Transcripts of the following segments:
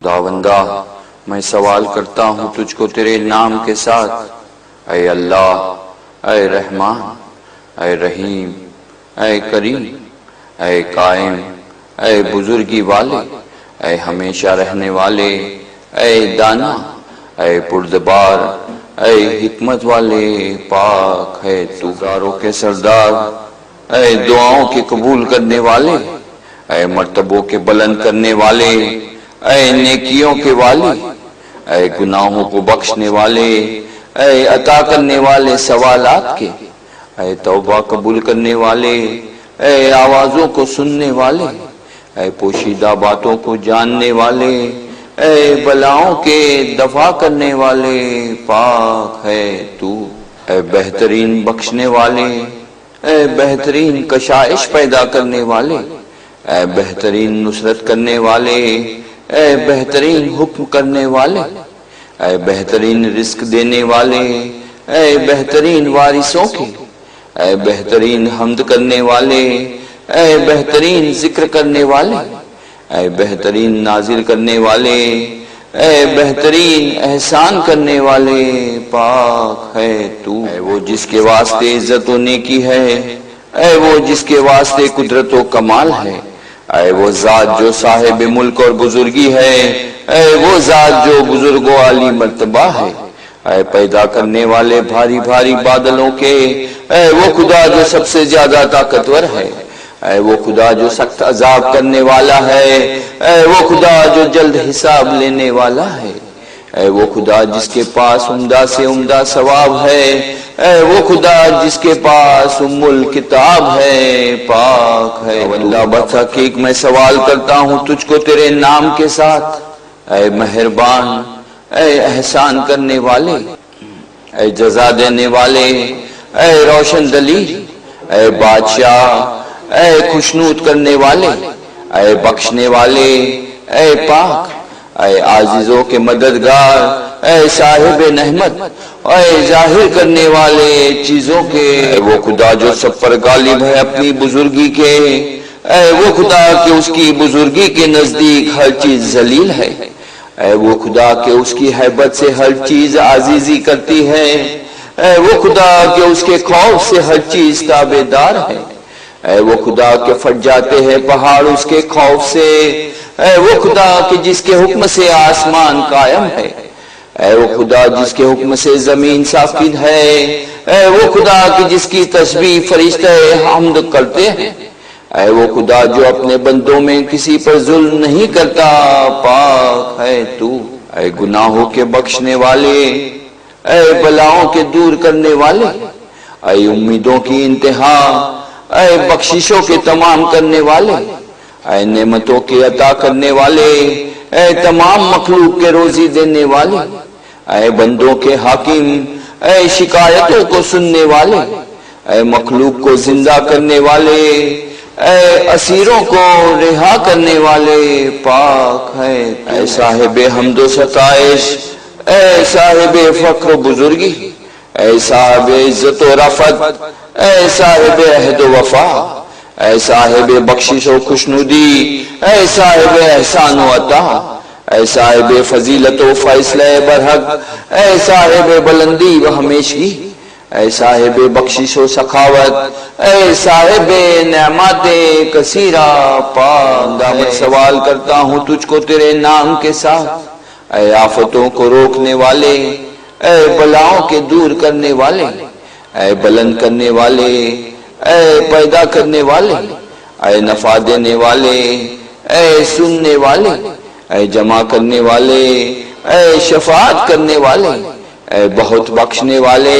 خداوندہ میں سوال کرتا ہوں تجھ کو تیرے نام کے ساتھ، اے اللہ، اے رحمان، اے رحیم، اے کریم، اے قائم، اے بزرگی والے، اے ہمیشہ رہنے والے، اے دانا، اے پردبار، اے حکمت والے، پاک ہے تو سرداروں کے سردار، اے دعاؤں کے قبول کرنے والے، اے مرتبوں کے بلند کرنے والے، اے نیکیوں کے والی، اے گناہوں کو بخشنے والے، اے عطا کرنے والے سوالات کے، اے توبہ قبول کرنے والے، اے آوازوں کو سننے والے، اے پوشیدہ باتوں کو جاننے والے، اے بلاؤں کے دفع کرنے والے، پاک ہے تو، اے بہترین بخشنے والے، اے بہترین کشائش پیدا کرنے والے، اے بہترین نصرت کرنے والے، اے بہترین حکم کرنے والے، اے بہترین رزق دینے والے، اے بہترین وارثوں کے، اے بہترین حمد کرنے والے، اے بہترین ذکر کرنے والے، اے بہترین نازل کرنے والے، اے بہترین احسان کرنے والے، پاک ہے تو، اے وہ جس کے واسطے عزت و نیکی ہے، اے وہ جس کے واسطے قدرت و کمال ہے، اے وہ ذات جو صاحب ملک اور بزرگی ہے، اے وہ ذات جو بزرگ و عالی مرتبہ ہے، اے پیدا کرنے والے بھاری بھاری بادلوں کے، اے وہ خدا جو سب سے زیادہ طاقتور ہے، اے وہ خدا جو سخت عذاب کرنے والا ہے، اے وہ خدا جو جلد حساب لینے والا ہے، اے وہ خدا جس کے پاس عمدہ سے عمدہ ثواب ہے، اے وہ خدا جس کے پاس ام الکتاب ہے، پاک ہے اللہ۔ بتحقیق میں سوال کرتا ہوں تجھ کو تیرے نام کے ساتھ، اے مہربان، اے احسان کرنے والے، اے جزا دینے والے، اے روشن دلیل، اے بادشاہ، اے خوشنود کرنے والے، اے بخشنے والے، اے پاک، اے عاجزوں کے مددگار، اے صاحب نعمت، اے ظاہر کرنے والے چیزوں کے، اے وہ خدا جو سب پر غالب ہے اپنی بزرگی کے، اے وہ خدا کہ اس کی بزرگی کے نزدیک ہر چیز ذلیل ہے، اے وہ خدا کہ اس کی ہیبت سے ہر چیز عاجزی کرتی ہے، اے وہ خدا کہ اس کے خوف سے ہر چیز تابعدار ہے، اے وہ خدا کہ پھٹ جاتے ہیں پہاڑ اس کے خوف سے، اے وہ خدا کہ جس کے حکم سے آسمان قائم ہے، اے وہ خدا جس کے حکم سے زمین ساکن ہے، اے وہ خدا کہ جس کی تسبیح فرشتے حمد کرتے ہیں، اے وہ خدا جو اپنے بندوں میں کسی پر ظلم نہیں کرتا، پاک ہے تو، اے گناہوں کے بخشنے والے، اے بلاؤں کے دور کرنے والے، اے امیدوں کی انتہا، اے بخششوں کے تمام کرنے والے، اے نعمتوں کے عطا کرنے والے، اے تمام مخلوق کے روزی دینے والے، اے بندوں کے حاکم، اے شکایتوں کو سننے والے، اے مخلوق کو زندہ کرنے والے، اے اسیروں کو رہا کرنے والے، پاک ہے اے صاحب حمد و ستائش، اے صاحب فخر و بزرگی، اے صاحب عزت و رفعت، اے صاحب عہد و وفا، اے صاحب بخشش و خوشنودی، اے صاحب احسان و عطا، اے صاحب فضیلت و فیصلہ برحق، اے صاحب بلندی و ہمیشگی، اے صاحب بخشش و سخاوت، اے صاحب نعمات کثیرہ، پاک ہے۔ میں سوال کرتا ہوں تجھ کو تیرے نام کے ساتھ، اے آفتوں کو روکنے والے، اے بلاؤں کے دور کرنے والے، اے بلند کرنے والے، اے پیدا کرنے والے، اے نفع دینے والے، اے سننے والے، اے جمع کرنے والے، اے شفاعت کرنے والے، اے بہت بخشنے والے،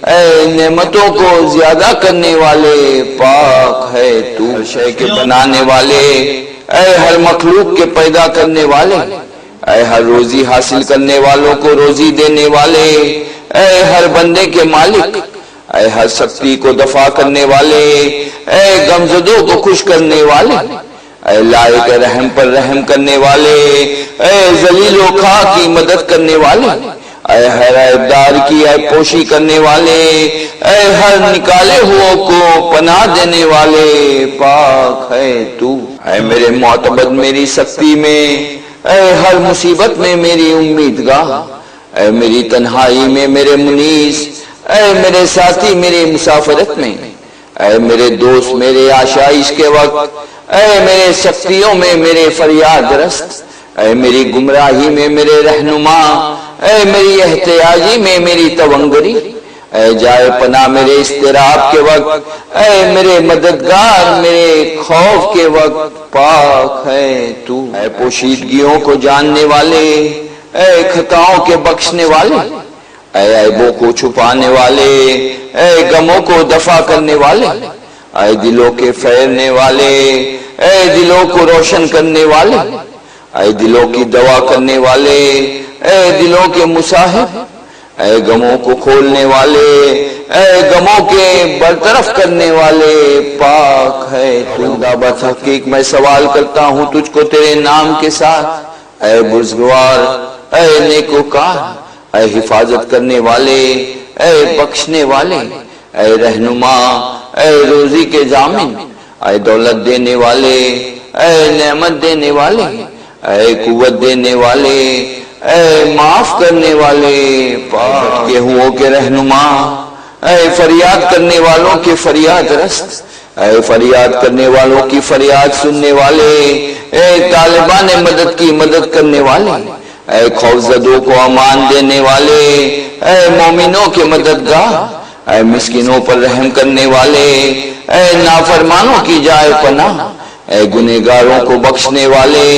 اے نعمتوں کو زیادہ کرنے والے، پاک ہے تو، ہر شے کے بنانے والے، اے ہر مخلوق کے پیدا کرنے والے، اے ہر روزی حاصل کرنے والوں کو روزی دینے والے، اے ہر بندے کے مالک، اے ہر سختی کو دفع کرنے والے، اے غمزدوں کو خوش کرنے والے، اے لائق رحم پر رحم کرنے والے، اے ذلیل و خواہ کی مدد کرنے والے، اے ہر عیبدار کی عیب پوشی کرنے والے، اے ہر نکالے ہوئے کو پناہ دینے والے، پاک ہے تو، اے میرے معتبد میری سختی میں، اے ہر مصیبت میں میری امیدگاہ، اے میری تنہائی میں میرے منیس، اے میرے ساتھی میری مسافرت میں، اے میرے دوست میرے آشائش کے وقت، اے میرے سختیوں میں میرے فریاد رست، اے میری گمراہی میں میرے رہنما، اے میری احتیاجی میں میری تونگری، اے جائے پناہ میرے اضطراب کے وقت، اے میرے مددگار میرے خوف کے وقت، پاک ہے تو۔ اے پوشیدگیوں کو جاننے والے، اے خطاؤں کے بخشنے والے، اے عیبوں کو چھپانے والے، اے غموں کو دفع کرنے والے، اے دلوں کے پھیرنے والے، اے دلوں کو روشن کرنے والے، اے دلوں کی دوا کرنے والے، اے دلوں کے مصاحب، اے غموں کو کھولنے والے، اے غموں کے برطرف کرنے والے، پاک ہے تو۔ بتحقیق میں سوال کرتا ہوں تجھ کو تیرے نام کے ساتھ، اے بزرگوار، اے نیکوکار، اے حفاظت کرنے والے، اے بخشنے والے، اے رہنما، اے روزی کے ضامن، اے دولت دینے والے، اے نعمت دینے والے، اے قوت دینے والے، اے معاف کرنے والے، پاک کے ہوں کے رہنما، اے فریاد کرنے والوں کے فریاد رست، اے فریاد کرنے والوں کی فریاد سننے والے، اے طالبان مدد کی مدد کرنے والے، اے خوفزدوں کو امان دینے والے، اے مومنوں کے مددگار، اے مسکینوں پر رحم کرنے والے، اے نافرمانوں کی جائے پناہ، اے گنہگاروں کو بخشنے والے،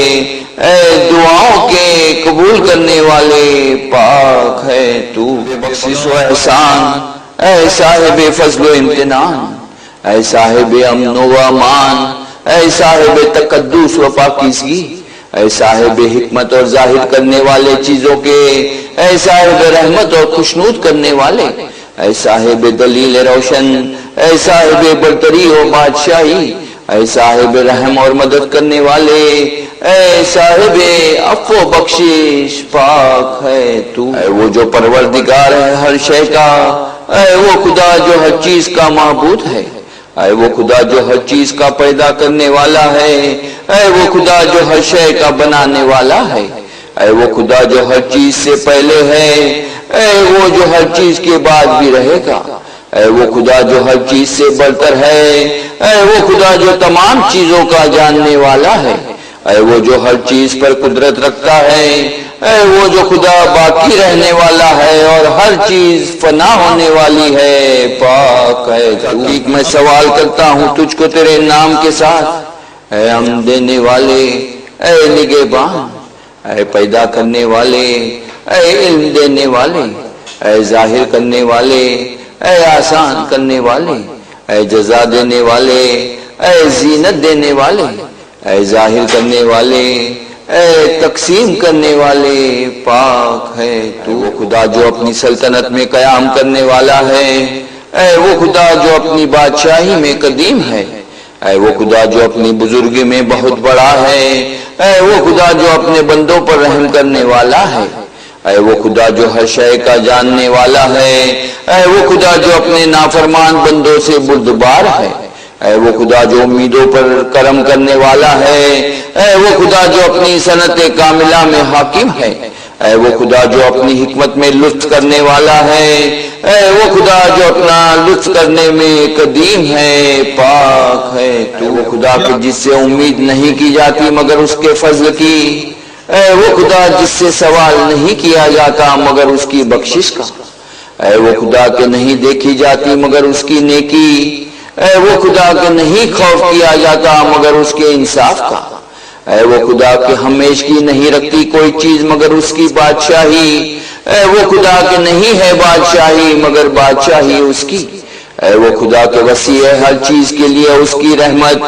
اے دعاؤں کے قبول کرنے والے، پاک ہے تو۔ بخشش و احسان، اے صاحب فضل و امتنان، اے صاحب امن و امان، اے صاحب تقدس و پاکیزگی، اے صاحب حکمت اور ظاہر کرنے والے چیزوں کے، اے صاحب رحمت اور خوشنود کرنے والے، اے صاحب دلیل روشن، اے صاحب برتری و بادشاہی، اے صاحب رحم اور مدد کرنے والے، اے صاحب عفو و بخشش، پاک ہے تو۔ اے وہ جو پروردگار ہے ہر شے کا، اے وہ خدا جو ہر چیز کا معبود ہے، اے وہ خدا جو ہر چیز کا پیدا کرنے والا ہے، اے وہ خدا جو ہر شے کا بنانے والا ہے، اے وہ خدا جو ہر چیز سے پہلے ہے، اے وہ جو ہر چیز کے بعد بھی رہے گا، اے وہ خدا جو ہر چیز سے برتر ہے، اے وہ خدا جو تمام چیزوں کا جاننے والا ہے، اے وہ جو ہر چیز پر قدرت رکھتا ہے، اے وہ جو خدا باقی رہنے والا ہے اور ہر چیز فنا ہونے والی ہے، پاک ہے تو۔ حقیق میں سوال کرتا ہوں تجھ کو تیرے نام کے ساتھ، اے ہم دینے والے، اے نگہبان، اے پیدا کرنے والے، اے علم دینے والے، اے ظاہر کرنے والے، اے آسان کرنے والے، اے جزا دینے والے، اے زینت دینے والے، اے ظاہر کرنے والے، اے تقسیم کرنے والے، پاک ہے تو۔ وہ خدا جو اپنی سلطنت میں قیام کرنے والا ہے، اے وہ خدا جو اپنی بادشاہی میں قدیم ہے، اے وہ خدا جو اپنی بزرگی میں بہت بڑا ہے، اے وہ خدا جو اپنے بندوں پر رحم کرنے والا ہے، اے وہ خدا جو ہر شے کا جاننے والا ہے، اے وہ خدا جو اپنے نافرمان بندوں سے بردبار ہے، اے وہ خدا جو امیدوں پر کرم کرنے والا ہے، اے وہ خدا جو اپنی صنعت کاملہ میں حاکم ہے، اے وہ خدا جو اپنی حکمت میں لطف کرنے والا ہے، اے وہ خدا جو اپنا لطف کرنے میں قدیم ہے، پاک ہے تو۔ وہ خدا کہ جس سے امید نہیں کی جاتی مگر اس کے فضل کی، اے وہ خدا جس سے سوال نہیں کیا جاتا مگر اس کی بخشش کا، اے وہ خدا کہ نہیں دیکھی جاتی مگر اس کی نیکی، اے وہ خدا کہ نہیں خوف کیا جاتا مگر اس کے انصاف کا، اے وہ خدا کہ ہمیشگی نہیں رکھتی کوئی چیز مگر اس کی بادشاہی، اے وہ خدا کہ نہیں ہے بادشاہی مگر بادشاہی اس کی، اے وہ خدا کے وسیع ہے ہر چیز کے لیے اس کی رحمت،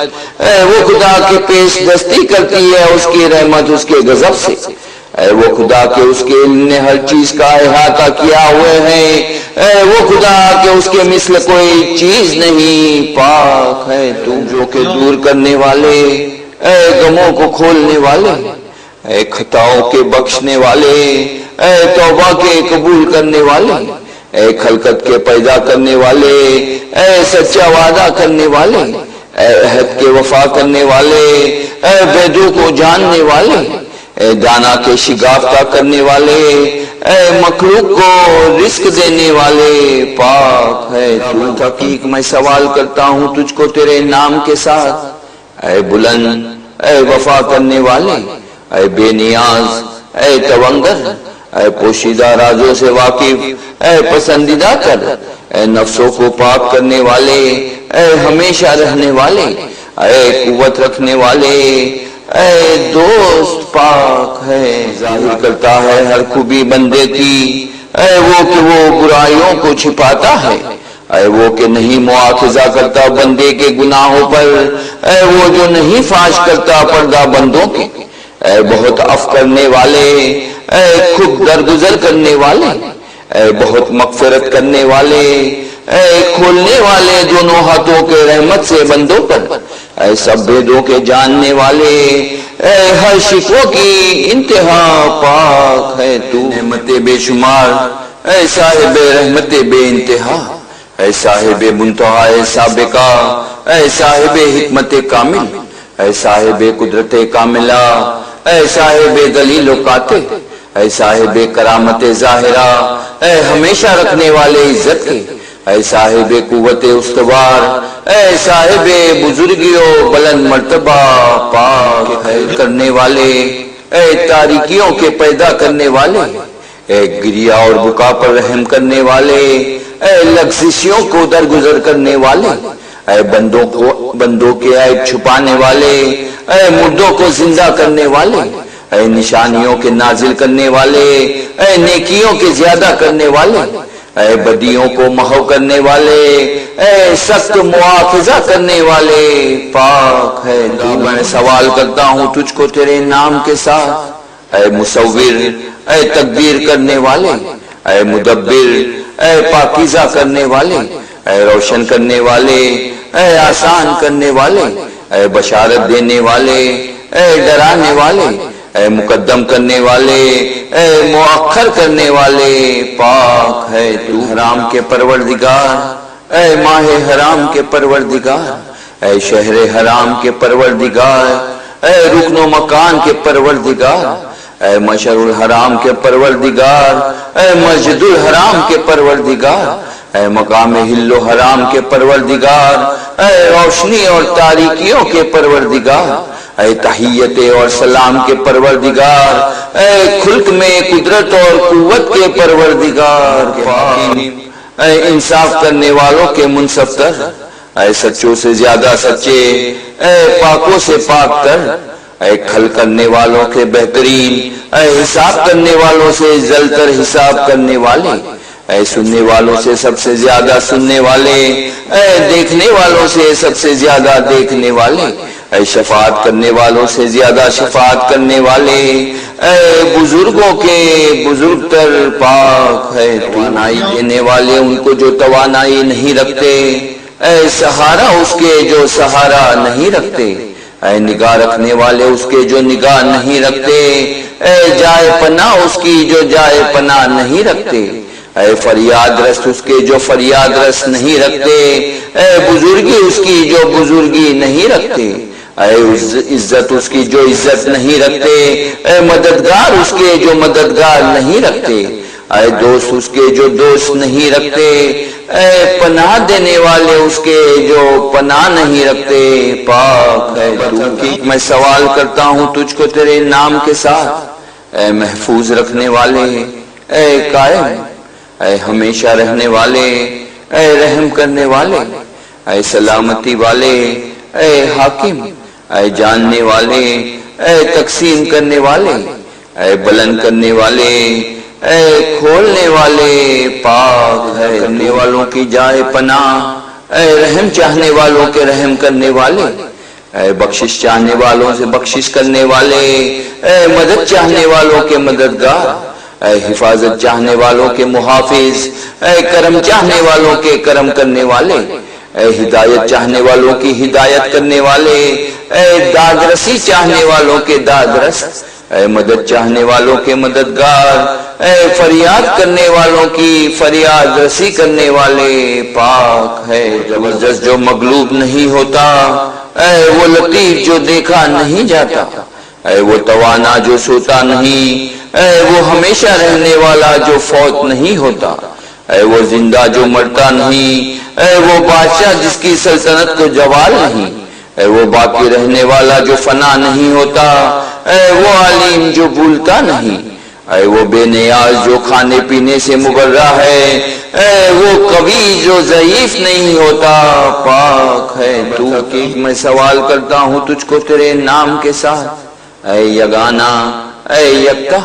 اے وہ خدا کے پیش دستی کرتی ہے اس کی رحمت اس کے غضب سے، اے وہ خدا کہ اس کے علم نے ہر چیز کا احاطہ کیا ہوئے ہیں، اے وہ خدا کہ اس کے مثل کوئی چیز نہیں، پاک ہے تو۔ جو کہ دور کرنے والے، اے غموں کو کھولنے والے، اے خطاؤں کے بخشنے والے، اے توبہ کے قبول کرنے والے، اے خلقت کے پیدا کرنے والے، اے سچا وعدہ کرنے والے، اے عہد کے وفا کرنے والے، اے بیدوں کو جاننے والے، اے دانا کے شگافتہ کرنے والے، اے مخلوق کو رزق دینے والے، پاک ہے تو۔ تحقیق میں سوال کرتا ہوں تجھ کو تیرے نام کے ساتھ، اے بلند، اے وفا کرنے والے، اے بے نیاز، اے تونگر، اے پوشیدہ رازوں سے واقف، اے پسندیدہ کر، اے نفسوں کو پاک کرنے والے، اے ہمیشہ رہنے والے، اے قوت رکھنے والے، اے دوست پاک ہے۔ ظاہر کرتا ہے ہر خوبی بندے کی، اے وہ کہ وہ برائیوں کو چھپاتا ہے، اے وہ کہ نہیں مواخذہ کرتا بندے کے گناہوں پر، اے وہ جو نہیں فاش کرتا پردہ بندوں کے، اے بہت عفو کرنے والے، اے خود درگزر کرنے والے، اے بہت مغفرت کرنے والے، اے کھولنے والے دونوں ہاتھوں کے رحمت سے بندوں پر، اے سب بھیدوں کے جاننے والے، اے ہر شکوہ کی انتہا، پاک ہے تو۔ نعمت بے شمار، اے صاحب رحمت بے انتہا، اے صاحب منتہا سابقہ، اے صاحب حکمت کامل، اے صاحب قدرت کاملہ، اے صاحب دلیل و قاطع، اے صاحب کرامت ظاہرہ، اے ہمیشہ رکھنے والے عزت کے، اے صاحب قوت استوار، اے صاحب بزرگی و بلند مرتبہ، پاک ہے کرنے والے، اے تاریکیوں کے پیدا کرنے والے، اے گریہ اور بکا پر رحم کرنے والے، اے لغزشوں کو درگزر کرنے والے، اے بندوں کے عیب چھپانے والے، اے مردوں کو زندہ کرنے والے، اے نشانیوں کے نازل کرنے والے، اے نیکیوں کے زیادہ کرنے والے، اے بدیوں کو محو کرنے والے، اے سخت مواخذہ کرنے والے، پاک ہے تو۔ میں سوال کرتا ہوں تجھ کو تیرے نام کے ساتھ، اے مصور، اے تقدیر کرنے والے، اے مدبر، اے پاکیزہ کرنے والے، اے روشن کرنے والے، اے آسان کرنے والے، اے بشارت دینے والے، اے ڈرانے والے، اے مقدم کرنے والے، اے مؤخر کرنے والے، پاک ہے تو۔ حرام کے پروردگار، اے ماہ حرام کے پروردگار، اے شہر حرام کے پروردگار، اے رکن و مکان کے پروردگار، اے مشعر الحرام کے پروردگار، اے مسجد الحرام کے پروردگار، اے مقام حل و حرام کے پروردگار، اے روشنی اور تاریکیوں کے پروردگار، اے تحیت اور سلام کے پروردگار، اے خلق میں قدرت اور قوت کے پروردگار، اے انصاف کرنے والوں کے منصف تر، اے سچوں سے زیادہ سچے، اے پاکوں سے پاک تر، اے کھل کرنے والوں کے بہترین، اے حساب کرنے والوں سے زلتر حساب کرنے والے، اے سننے والوں سے سب سے زیادہ سننے والے، اے دیکھنے والوں سے سب سے زیادہ دیکھنے والے، اے شفاعت کرنے والوں سے زیادہ شفاعت کرنے والے، اے بزرگوں کے بزرگ تر، پاک ہے توانائی دینے والے ان کو جو توانائی نہیں رکھتے، اے سہارا اس کے جو سہارا نہیں رکھتے، اے نگاہ رکھنے والے اس کے جو نگاہ نہیں رکھتے، اے جائے پناہ اس کی جو جائے پناہ نہیں رکھتے، اے فریاد رست اس کے جو فریاد رست نہیں رکھتے، اے بزرگی اس کی جو بزرگی نہیں رکھتے، اے عزت اس کی جو عزت نہیں رکھتے، اے مددگار اس کے جو مددگار نہیں رکھتے، اے دوست اس کے جو دوست نہیں رکھتے، اے پناہ دینے والے اس کے جو پناہ نہیں رکھتے، پاک ہے تو۔ میں سوال کرتا ہوں تجھ کو تیرے نام کے ساتھ، اے محفوظ رکھنے والے، اے قائم، اے ہمیشہ رہنے والے، اے رحم کرنے والے، اے سلامتی والے، اے حاکم، اے جاننے والے، اے تقسیم کرنے والے، اے بلند کرنے والے، اے کھولنے والے، پاک ہے کرنے والوں کی جائے پناہ، اے رحم چاہنے والوں کے رحم کرنے والے، اے بخشش چاہنے والوں سے بخشش کرنے والے، اے مدد چاہنے والوں کے مددگار، اے حفاظت چاہنے والوں کے محافظ، اے کرم چاہنے والوں کے کرم کرنے والے، اے ہدایت چاہنے والوں کی ہدایت کرنے والے، اے داد رسی چاہنے والوں کے داد رس، اے مدد چاہنے والوں کے مددگار، اے فریاد کرنے والوں کی فریاد رسی کرنے والے، پاک ہے جو مغلوب نہیں ہوتا، اے وہ لطیف جو دیکھا نہیں جاتا، اے وہ توانا جو سوتا نہیں، اے وہ ہمیشہ رہنے والا جو فوت نہیں ہوتا، اے وہ زندہ جو مرتا نہیں، اے وہ بادشاہ جس کی سلطنت کو زوال نہیں، اے وہ باقی رہنے والا جو فنا نہیں ہوتا، اے وہ عالم جو بھولتا نہیں، اے وہ بے نیاز جو کھانے پینے سے مبرہ ہے، اے وہ قوی جو ضعیف نہیں ہوتا، پاک ہے تو کہ میں سوال کرتا ہوں تجھ کو تیرے نام کے ساتھ، اے یگانا، اے یکتا،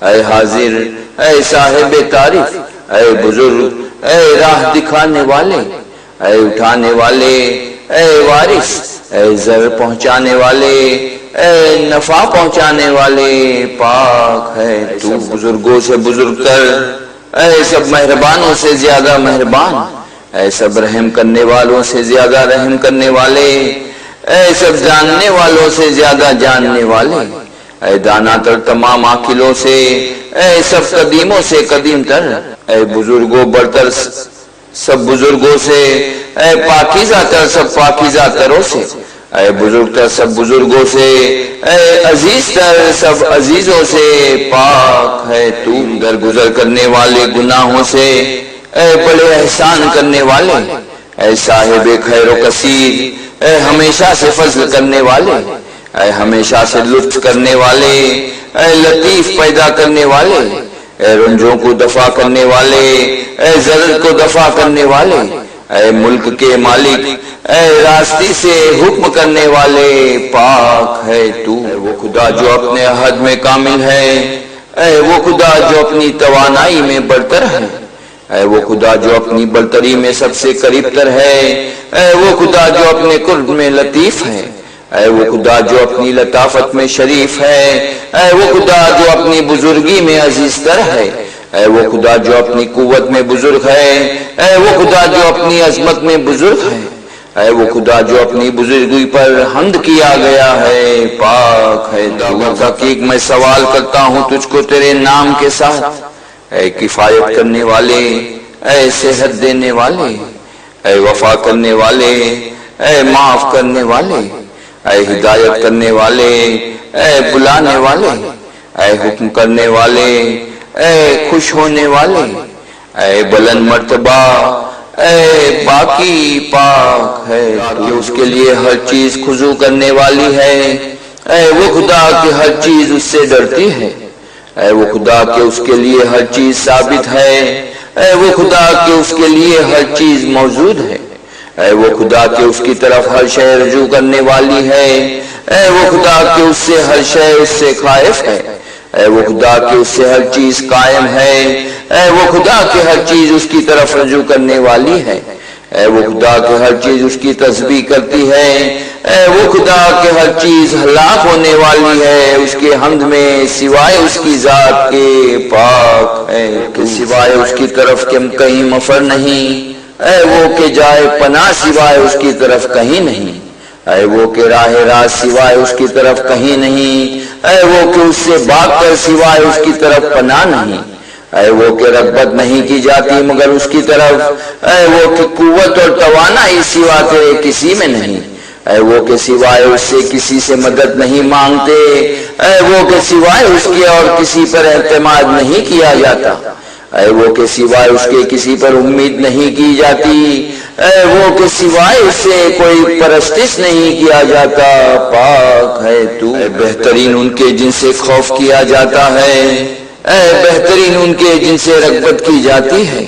اے حاضر، اے صاحب تعریف، اے بزرگ، اے راہ دکھانے والے، اے اٹھانے والے، اے وارث، اے زر پہنچانے والے، اے نفع پہنچانے والے، پاک ہے تو بزرگوں سے بزرگ تر، اے سب مہربانوں سے زیادہ مہربان، اے سب رحم کرنے والوں سے زیادہ رحم کرنے والے، اے سب جاننے والوں سے زیادہ جاننے والے، اے دانا تر تمام عاقلوں سے، اے سب قدیموں سے قدیم تر، اے بزرگوں برتر سب بزرگوں سے، اے پاکیزہ تر سب پاکیزہ تروں سے، اے بزرگ تر سب بزرگوں سے، اے عزیز تر سب عزیزوں سے، پاک ہے تو درگزر کرنے والے گناہوں سے، اے بڑے احسان کرنے والے، اے صاحب خیر و کثیر، اے ہمیشہ سے فضل کرنے والے، اے ہمیشہ سے لطف کرنے والے، اے لطیف پیدا کرنے والے، اے رنجوں کو دفع کرنے والے، اے ضرر کو دفع کرنے والے، اے ملک کے مالک، اے راستی سے حکم کرنے والے، پاک ہے تو وہ خدا جو اپنے عہد میں کامل ہے، اے وہ خدا جو اپنی توانائی میں برتر ہے، اے وہ خدا جو اپنی برتری میں سب سے قریب تر ہے، اے وہ خدا جو اپنے قرب میں لطیف ہے، اے وہ خدا جو اپنی لطافت میں شریف ہے، اے وہ خدا جو اپنی بزرگی میں عزیز تر ہے، اے وہ خدا جو اپنی قوت میں بزرگ ہے، اے وہ خدا جو اپنی عظمت میں بزرگ ہے، اے وہ خدا جو اپنی بزرگی پر حمد کیا گیا ہے، پاک ہے تو تحقیق میں سوال کرتا ہوں تجھ کو تیرے نام کے ساتھ، اے کفایت کرنے والے، اے صحت دینے والے، اے وفا کرنے والے، اے معاف کرنے والے، اے ہدایت کرنے والے، اے بلانے والے، اے حکم کرنے والے، اے خوش ہونے والے، اے بلند مرتبہ، اے باقی پاک ہے کہ اس کے لیے ہر چیز خضوع کرنے والی ہے، اے وہ خدا کہ ہر چیز اس سے ڈرتی ہے، اے وہ خدا کہ اس کے لیے ہر چیز ثابت ہے، اے وہ خدا کہ اس کے لیے ہر چیز موجود ہے، اے وہ خدا کہ اس کی طرف ہر شے رجوع کرنے والی ہے، اے وہ خدا کہ اس سے ہر شے اس سے خائف ہے، اے وہ خدا کہ اس سے ہر چیز قائم ہے، اے وہ خدا کہ ہر چیز اس کی طرف رجوع کرنے والی ہے، اے وہ خدا کہ ہر چیز اس کی تسبیح کرتی ہے، اے وہ خدا کہ ہر چیز ہلاک ہونے والی ہے، اس کے حمد میں سوائے اس کی ذات کے، پاک ہے کہ سوائے اس کی طرف کے کہیں مفر نہیں، اے وہ کہ جائے پناہ سوائے اس کی طرف کہیں نہیں، اے وہ کہ راہ راست سوائے اس کی طرف کہیں نہیں، اے وہ کہ اس سے بھاگ کر سوائے اس کی طرف پناہ نہیں، اے وہ کہ رغبت نہیں کی جاتی مگر اس کی طرف، اے وہ کہ قوت اور توانائی سوا تیرے کسی میں نہیں، اے وہ کہ سوائے اس سے کسی سے مدد نہیں مانگتے، اے وہ کہ سوائے اس کے اور کسی پر اعتماد نہیں کیا جاتا، اے وہ کہ سوائے اس کے کسی پر امید نہیں کی جاتی، اے وہ کہ سوائے اس سے کوئی پرستش نہیں کیا جاتا، پاک ہے تو اے بہترین ان کے جن سے خوف کیا جاتا ہے، اے بہترین ان کے جن سے رغبت کی جاتی ہے،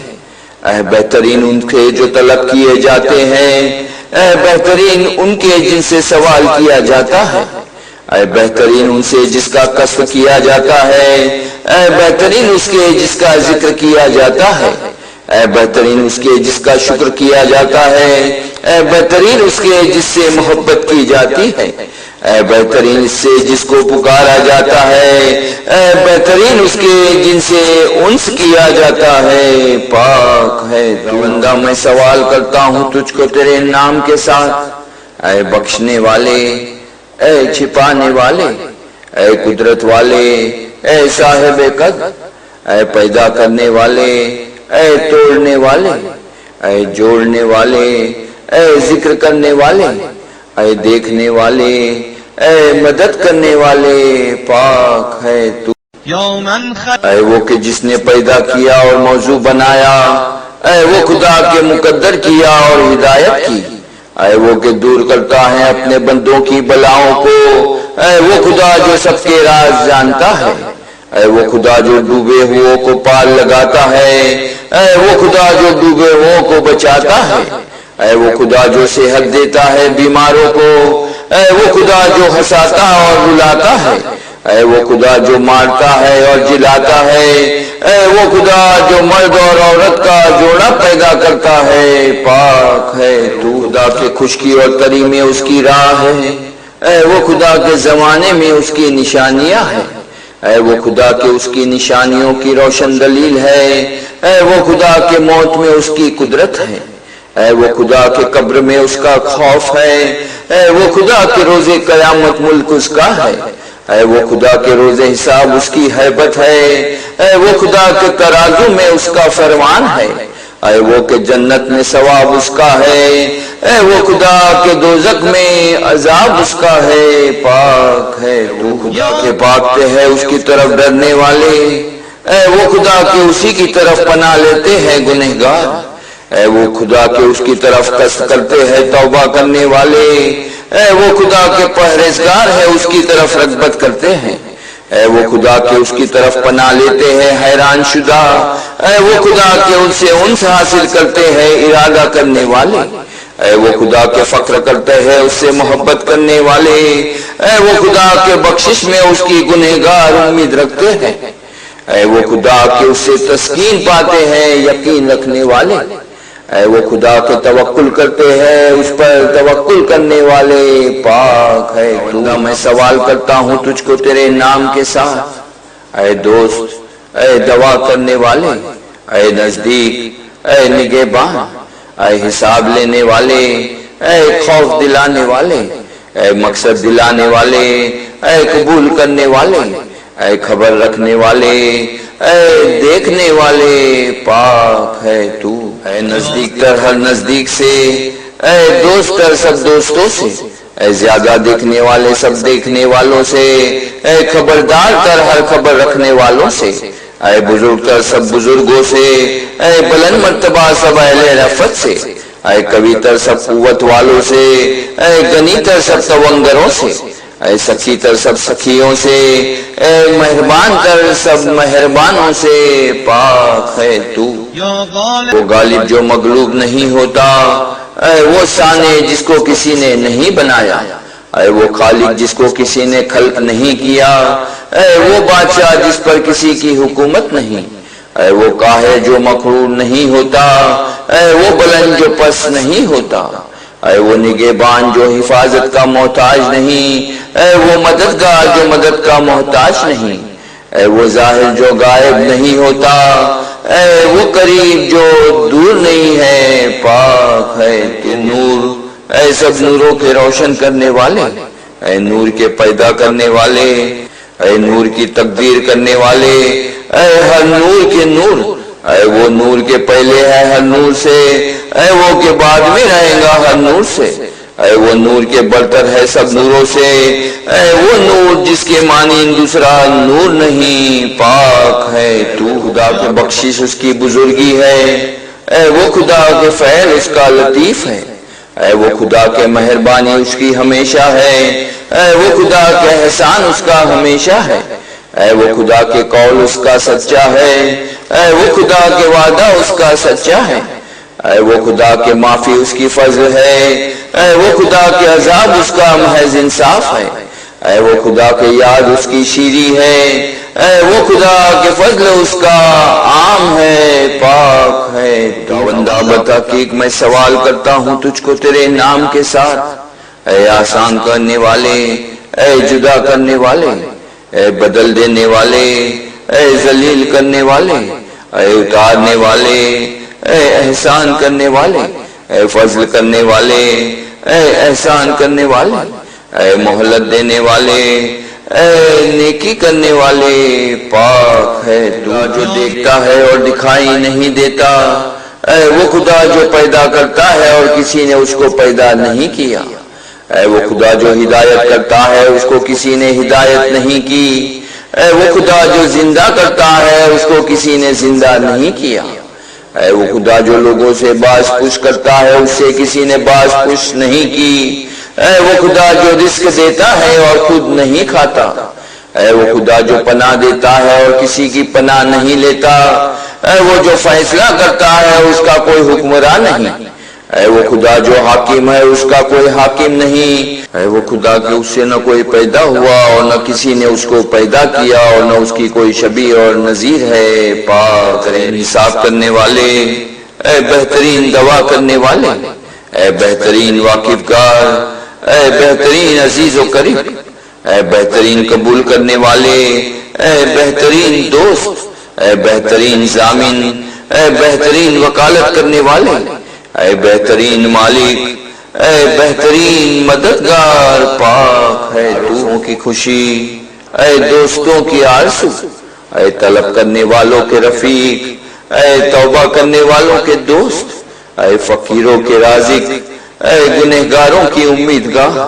اے بہترین ان کے جو طلب کیے جاتے ہیں، اے بہترین ان کے جن سے سوال کیا جاتا ہے، اے بہترین ان سے جس کا قصد کیا جاتا ہے، اے بہترین اس کے جس کا ذکر کیا جاتا ہے، اے بہترین اس کے جس کا شکر کیا جاتا ہے، اے بہترین اس کے جس سے محبت کی جاتی ہے، اے بہترین اس سے جس کو پکارا جاتا ہے، اے بہترین اس کے جن سے انس کیا جاتا ہے، پاک ہے تو بندہ میں سوال کرتا ہوں تجھ کو تیرے نام کے ساتھ، اے بخشنے والے، اے چھپانے والے، اے قدرت والے، اے صاحب قد، اے پیدا کرنے والے، اے توڑنے والے، اے جوڑنے والے، اے ذکر کرنے والے، اے دیکھنے والے، اے مدد کرنے والے پاک ہے تو، اے وہ کہ جس نے پیدا کیا اور موضوع بنایا، اے وہ خدا کے مقدر کیا اور ہدایت کی، اے وہ کہ دور کرتا ہے اپنے بندوں کی بلاؤں کو، اے وہ خدا جو سب کے راز جانتا ہے، اے وہ خدا جو ڈوبے ہوئوں کو پال لگاتا ہے، اے وہ خدا جو ڈوبے ہوئوں کو بچاتا ہے، اے وہ خدا جو صحت دیتا ہے بیماروں کو، اے وہ خدا جو ہنساتا اور رلاتا ہے، اے وہ خدا جو مارتا ہے اور جلاتا ہے، اے وہ خدا جو مرد اور عورت کا جوڑا پیدا کرتا ہے، پاک ہے تو، خدا کے خشکی اور تری میں اس کی راہ ہے، اے وہ خدا کے زمانے میں اس کی نشانیاں ہیں، اے وہ خدا کے اس کی نشانیوں کی روشن دلیل ہے، اے وہ خدا کے موت میں اس کی قدرت ہے، اے وہ خدا کے قبر میں اس کا خوف ہے، اے وہ خدا کے روز قیامت ملک اس کا ہے، اے وہ خدا کے روز حساب اس کی ہیبت ہے، اے وہ خدا کے ترازو میں اس کا فرمان ہے، اے وہ کہ جنت میں ثواب اس کا ہے، اے وہ خدا کے دوزخ میں عذاب اس کا ہے، پاک ہے تو، خدا کے بھاگتے ہیں اس کی طرف ڈرنے والے، اے وہ خدا کے اسی کی طرف پناہ لیتے ہیں گنہگار، اے وہ خدا کے اس کی طرف قصد کرتے ہیں توبہ کرنے والے، اے وہ خدا کے پرہیزگار ہے اس کی طرف رغبت کرتے ہیں، اے وہ خدا کے اس کی طرف پناہ لیتے ہیں حیران شدہ، اے وہ خدا کے ان سے انس حاصل کرتے ہیں ارادہ کرنے والے، اے وہ خدا کے فخر کرتے ہیں اس سے محبت کرنے والے، اے وہ خدا کے بخشش میں اس کی گنہگار امید رکھتے ہیں، اے وہ خدا کے اس سے تسکین پاتے ہیں یقین رکھنے والے، اے وہ خدا کے توکل کرتے ہیں اس پر توکل کرنے والے، پاک ہے تو، میں سوال کرتا ہوں تجھ کو تیرے نام کے ساتھ، اے دوست، اے دعا کرنے والے، اے نزدیک، اے نگہبان، اے حساب لینے والے، اے خوف دلانے والے، اے مقصد دلانے والے، اے قبول کرنے والے، اے خبر رکھنے والے، اے دیکھنے والے، پاک ہے تو، اے نزدیک تر ہر نزدیک سے، اے دوست تر سب دوستوں سے، اے زیادہ دیکھنے والے سب دیکھنے والوں سے، اے خبردار تر ہر خبر رکھنے والوں سے، اے بزرگ تر سب بزرگوں سے، اے بلند مرتبہ سب اہل رفعت سے، اے قوی تر سب قوت والوں سے، اے غنی تر سب توانگروں سے، اے سخی تر سب سخیوں سے، اے مہربان تر سب مہربانوں سے، پاک ہے تو، وہ غالب جو مغلوب نہیں ہوتا، اے وہ ثانی جس کو کسی نے نہیں بنایا، اے وہ خالق جس کو کسی نے خلق نہیں کیا، اے وہ بادشاہ جس پر کسی کی حکومت نہیں، اے وہ قاہر جو مغرور نہیں ہوتا، اے وہ بلند جو پس نہیں ہوتا، اے وہ نگہبان جو حفاظت کا محتاج نہیں، اے وہ مددگار جو مدد کا محتاج نہیں، اے وہ ظاہر جو غائب نہیں ہوتا، اے وہ قریب جو دور نہیں ہے، پاک ہے تو، نور، اے سب نوروں کے روشن کرنے والے، اے نور کے پیدا کرنے والے، اے نور کی تقدیر کرنے والے، اے ہر نور کے نور، اے وہ نور کے پہلے ہے ہر نور سے، اے وہ کے بعد میں رہے گا ہر نور سے، اے وہ نور کے برتر ہے سب نوروں سے، اے وہ نور جس کے معنی دوسرا نور نہیں، پاک ہے تو، خدا کے بخشش اس کی بزرگی ہے، اے وہ خدا کے فعل اس کا لطیف ہے، اے وہ خدا کے مہربانی اس کی ہمیشہ ہے، اے وہ خدا کے احسان اس کا ہمیشہ ہے، اے وہ خدا کے قول اس کا سچا ہے، اے وہ خدا کے وعدہ اس کا سچا ہے، اے وہ خدا کے معافی اس کی فضل ہے، اے وہ خدا کے عذاب اس کا محض انصاف ہے، اے وہ خدا کے یاد اس کی شیری ہے، اے وہ خدا کے فضل اس کا عام ہے، پاک ہے تو، بندہ بتحقیق میں سوال کرتا ہوں تجھ کو تیرے نام کے ساتھ، اے آسان کرنے والے، اے جدا کرنے والے، اے بدل دینے والے، اے ذلیل کرنے والے، اے اتارنے والے، اے احسان کرنے والے، اے فضل کرنے والے، اے احسان کرنے والے، اے مہلت دینے والے، اے نیکی کرنے والے، پاک ہے تو، جو دیکھتا ہے اور دکھائی نہیں دیتا، اے وہ خدا جو پیدا کرتا ہے اور کسی نے اس کو پیدا نہیں کیا، اے وہ خدا جو ہدایت کرتا ہے اس کو کسی نے ہدایت نہیں کی، اے وہ خدا جو زندہ کرتا ہے اس کو کسی نے زندہ نہیں کیا، اے وہ خدا جو لوگوں سے باز پوچھ کرتا ہے اس سے کسی نے باز پوچھ نہیں کی، اے وہ خدا جو رزق دیتا ہے اور خود نہیں کھاتا، اے وہ خدا جو پناہ دیتا ہے اور کسی کی پناہ نہیں لیتا، اے وہ جو فیصلہ کرتا ہے اس کا کوئی حکمراں نہیں، اے وہ خدا جو حاکم ہے اس کا کوئی حاکم نہیں، اے وہ خدا کہ اس سے نہ کوئی پیدا ہوا اور نہ کسی نے اس کو پیدا کیا اور نہ اس کی کوئی شبیہ اور نظیر ہے۔ پاک ہے انصاف کرنے والے، اے بہترین دوا کرنے والے، اے بہترین واقف گار، اے بہترین عزیز و کریم، اے بہترین قبول کرنے والے، اے بہترین دوست، اے بہترین ضامن، اے بہترین وکالت کرنے والے، اے بہترین مالک، اے بہترین مددگار۔ پاک ہے تو کی خوشی، اے دوستوں کی آرزو، اے طلب کرنے والوں کے رفیق، اے توبہ کرنے والوں کے دوست، اے فقیروں کے رازق، اے گنہگاروں کی امیدگاہ،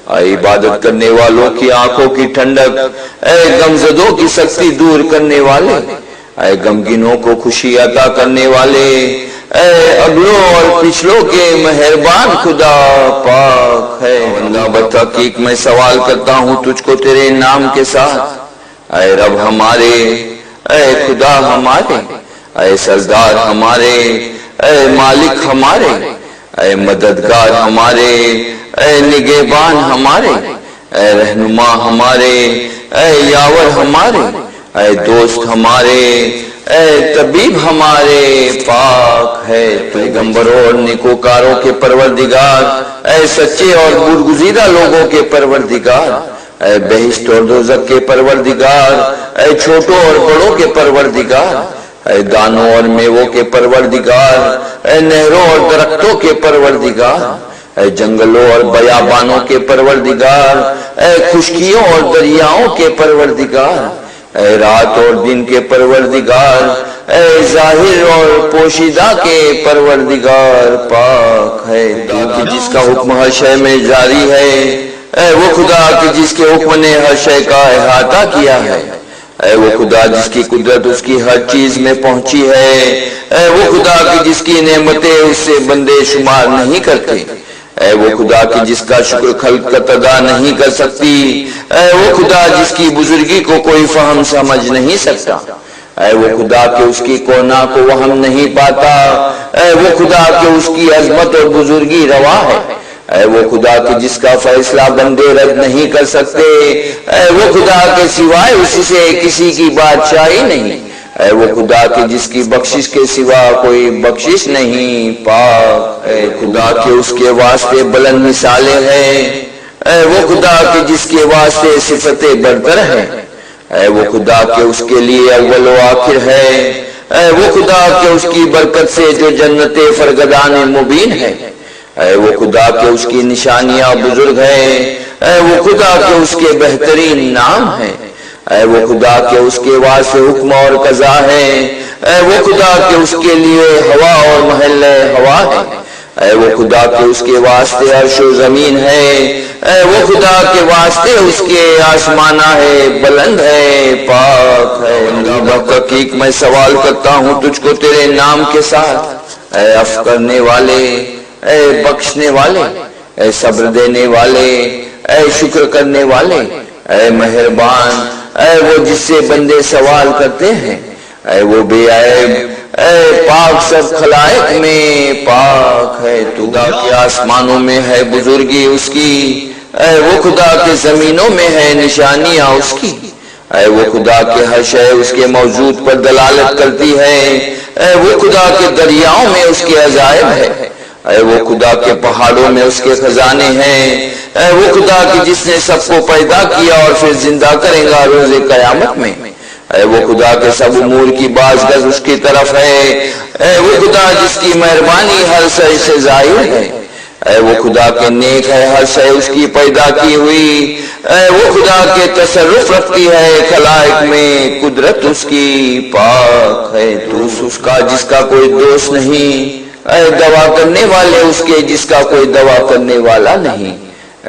اے عبادت کرنے والوں کی آنکھوں کی ٹھنڈک، اے غمزدوں کی سختی دور کرنے والے، اے غمگینوں کو خوشی عطا کرنے والے، اے اگلوں اور پچھلوں کے مہربان خدا۔ پاک ہے اللہ بتحقیق میں سوال کرتا ہوں تجھ کو تیرے نام کے ساتھ، اے رب ہمارے، اے خدا ہمارے، اے سردار ہمارے، اے مالک ہمارے، اے مددگار ہمارے، اے نگہبان ہمارے، اے رہنما ہمارے، اے یاور ہمارے، اے دوست ہمارے، اے طبیب ہمارے۔ پاک ہے پیغمبروں اور نیکوکاروں کے پروردگار، اے سچے اور برگزیدہ لوگوں کے پروردگار، اے بہشت اور دوزخ کے پروردگار، اے چھوٹوں اور بڑوں کے پروردگار، اے دانوں اور میووں کے پروردگار، اے نہروں اور درختوں کے پروردگار، اے جنگلوں اور بیابانوں کے پروردگار، اے خشکیوں اور دریاؤں کے پروردگار، اے رات اور دن کے پروردگار، اے ظاہر اور پوشیدہ کے پروردگار۔ پاک ہے کہ جس کا حکم ہر شے میں جاری ہے، اے وہ خدا کہ جس کے حکم نے ہر شے کا احاطہ کیا ہے، اے وہ خدا جس کی قدرت اس کی ہر چیز میں پہنچی ہے، اے وہ خدا کہ جس کی نعمتیں اس سے بندے شمار نہیں کرتے، اے وہ خدا کی جس کا شکر خلقت ادا نہیں کر سکتی، اے وہ خدا جس کی بزرگی کو کوئی فہم سمجھ نہیں سکتا، اے وہ خدا کہ اس کی کونا کو وہم نہیں پاتا، اے وہ خدا کہ اس کی عظمت اور بزرگی روا ہے، اے وہ خدا کہ جس کا فیصلہ بندے رد نہیں کر سکتے، اے وہ خدا کے سوائے اسی سے کسی کی بادشاہی نہیں، اے وہ خدا کہ جس کی بخشش کے سوا کوئی بخشش نہیں۔ پاک اے خدا کہ اس کے واسطے بلند مثالیں ہیں، اے وہ خدا کہ جس کے واسطے صفتیں برتر ہیں، اے وہ خدا کہ اس کے لیے اول و آخر ہے، اے وہ خدا کہ اس کی برکت سے جو جنت فرگدان مبین ہے، اے وہ خدا کہ اس کی نشانیاں بزرگ ہیں، اے وہ خدا کہ اس کے بہترین نام ہیں، اے وہ خدا کہ اس کے واسطے حکم اور قضا ہے، اے وہ خدا کہ اس کے لیے ہوا اور محل ہوا ہے، اے وہ خدا کہ اس کے واسطے عرش و زمین ہے، اے وہ خدا کے واسطے اس کے آسمانہ ہے بلند ہے۔ پاک ہے بتحقیق میں سوال کرتا ہوں تجھ کو تیرے نام کے ساتھ، اے عفو کرنے والے، اے بخشنے والے، اے صبر دینے والے، اے شکر کرنے والے، اے مہربان، اے وہ جس سے بندے سوال کرتے ہیں، اے وہ بے عیب، اے پاک سب خلائق میں۔ پاک ہے تو خدا کے آسمانوں میں ہے بزرگی اس کی، اے وہ خدا کے زمینوں میں ہے نشانیاں اس کی، اے وہ خدا کے ہر شے اس کے موجود پر دلالت کرتی ہے، اے وہ خدا کے دریاؤں میں اس کے عجائب ہے، اے وہ خدا کے پہاڑوں میں اس کے خزانے ہیں، اے وہ خدا کی جس نے سب کو پیدا کیا اور پھر زندہ کرے گا روز قیامت میں، اے وہ خدا کے سب امور کی باز گز اس کی طرف ہے، اے وہ خدا جس کی مہربانی ہر شے سے ظاہر ہے، اے وہ خدا کے نیک ہے ہر شے اس کی پیدا کی ہوئی، اے وہ خدا کے تصرف رکھتی ہے خلائق میں قدرت اس کی۔ پاک ہے تو اس کا جس کا کوئی دوست نہیں، اے دوا کرنے والے اس کے جس کا کوئی دوا کرنے والا نہیں،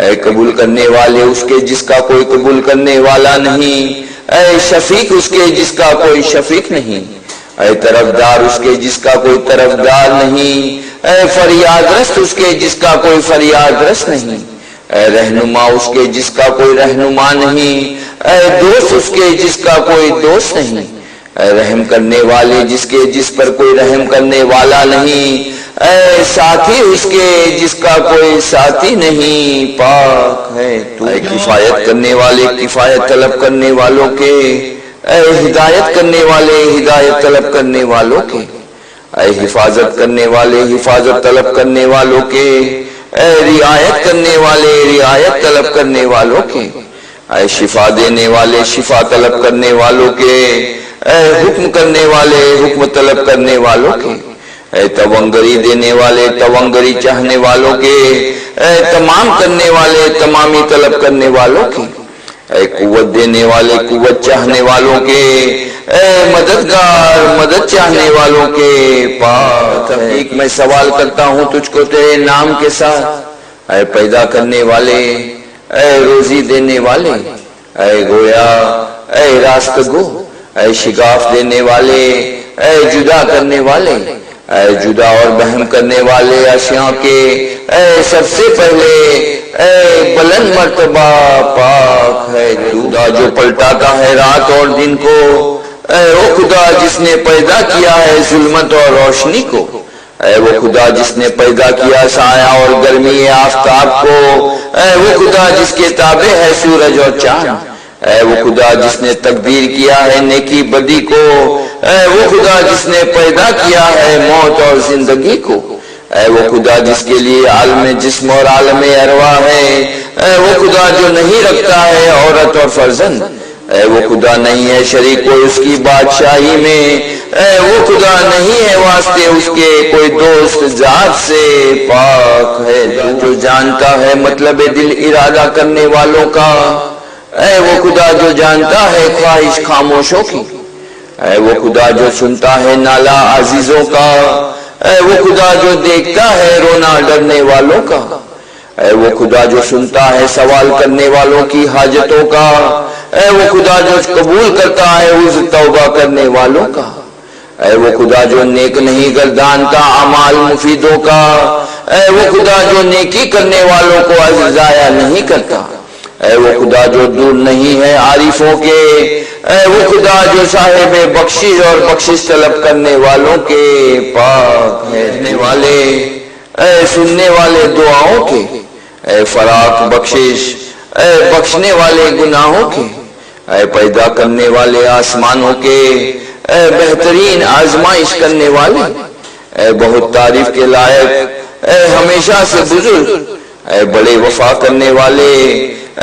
اے قبول کرنے والے اس کے جس کا کوئی قبول کرنے والا نہیں، اے شفیق اس کے جس کا کوئی شفیق نہیں، اے طرفدار اس کے جس کا کوئی طرفدار نہیں، اے فریاد رست اس کے جس کا کوئی فریاد رست نہیں، اے رہنما اس کے جس کا کوئی رہنما نہیں، اے دوست اس کے جس کا کوئی دوست نہیں، اے رحم کرنے والے جس کے جس پر کوئی رحم کرنے والا نہیں، اے ساتھی اس کے جس کا کوئی ساتھی نہیں، پاک ہے تو۔ اے کفایت کرنے والے کفایت طلب کرنے والوں کے، اے ہدایت کرنے والے ہدایت طلب کرنے والوں کے، اے حفاظت کرنے والے حفاظت طلب کرنے والوں کے، اے رعایت کرنے والے رعایت طلب کرنے والوں کے، اے شفا دینے والے شفا طلب کرنے والوں کے، اے حکم کرنے والے حکم طلب کرنے والوں کے، اے تونگری دینے والے تونگری چاہنے والوں کے، اے تمام کرنے والے تمامی طلب کرنے والوں کے، اے قوت دینے والے قوت چاہنے والوں کے، اے مددگار مدد چاہنے والوں کے، پاک تحقیق میں سوال کرتا ہوں تجھ کو تیرے نام کے ساتھ، اے پیدا کرنے والے، اے روزی دینے والے، اے گویا، اے راست گو، اے شگاف دینے والے، اے جدا کرنے والے، اے جدا اور بہم کرنے والے اشیاء کے، اے سب سے پہلے، اے بلند مرتبہ، پاک ہے تو خدا جو پلٹاتا ہے رات اور دن کو، اے وہ خدا جس نے پیدا کیا ہے ظلمت اور روشنی کو، اے وہ خدا جس نے پیدا کیا سایہ اور گرمی آفتاب کو، اے وہ خدا جس کے تابع ہے سورج اور چاند، اے وہ خدا جس نے تقدیر کیا ہے نیکی بدی کو، اے وہ خدا جس نے پیدا کیا ہے موت اور زندگی کو، اے وہ خدا جس کے لیے عالم جسم اور عالم ارواح ہے، اے وہ خدا جو نہیں رکھتا ہے عورت اور فرزند، اے وہ خدا نہیں ہے شریک کوئی اس کی بادشاہی میں، اے وہ خدا نہیں ہے واسطے اس کے کوئی دوست ذات سے، پاک ہے جو جانتا ہے مطلب دل ارادہ کرنے والوں کا، اے وہ خدا جو جانتا ہے خواہش خاموشوں کی، اے وہ خدا جو سنتا ہے نالا عزیزوں کا، اے وہ خدا جو دیکھتا ہے رونا ڈرنے والوں کا، اے وہ خدا جو سنتا ہے سوال کرنے والوں کی حاجتوں کا، اے وہ خدا جو قبول کرتا ہے اس توبہ کرنے والوں کا، اے وہ خدا جو نیک نہیں گردانتا اعمال مفیدوں کا، اے وہ خدا جو نیکی کرنے والوں کو ضائع نہیں کرتا، اے وہ خدا جو دور نہیں ہے عارفوں کے، اے وہ خدا جو صاحب بخشش اور بخشش طلب کرنے والوں کے، پاک ہے سننے والے، اے سننے والے دعاؤں کے، اے فراق بخشش، اے بخشنے والے گناہوں کے، اے پیدا کرنے والے آسمانوں کے، اے بہترین آزمائش کرنے والے، اے بہت تعریف کے لائق، اے ہمیشہ سے بزرگ، اے بڑے وفا کرنے والے،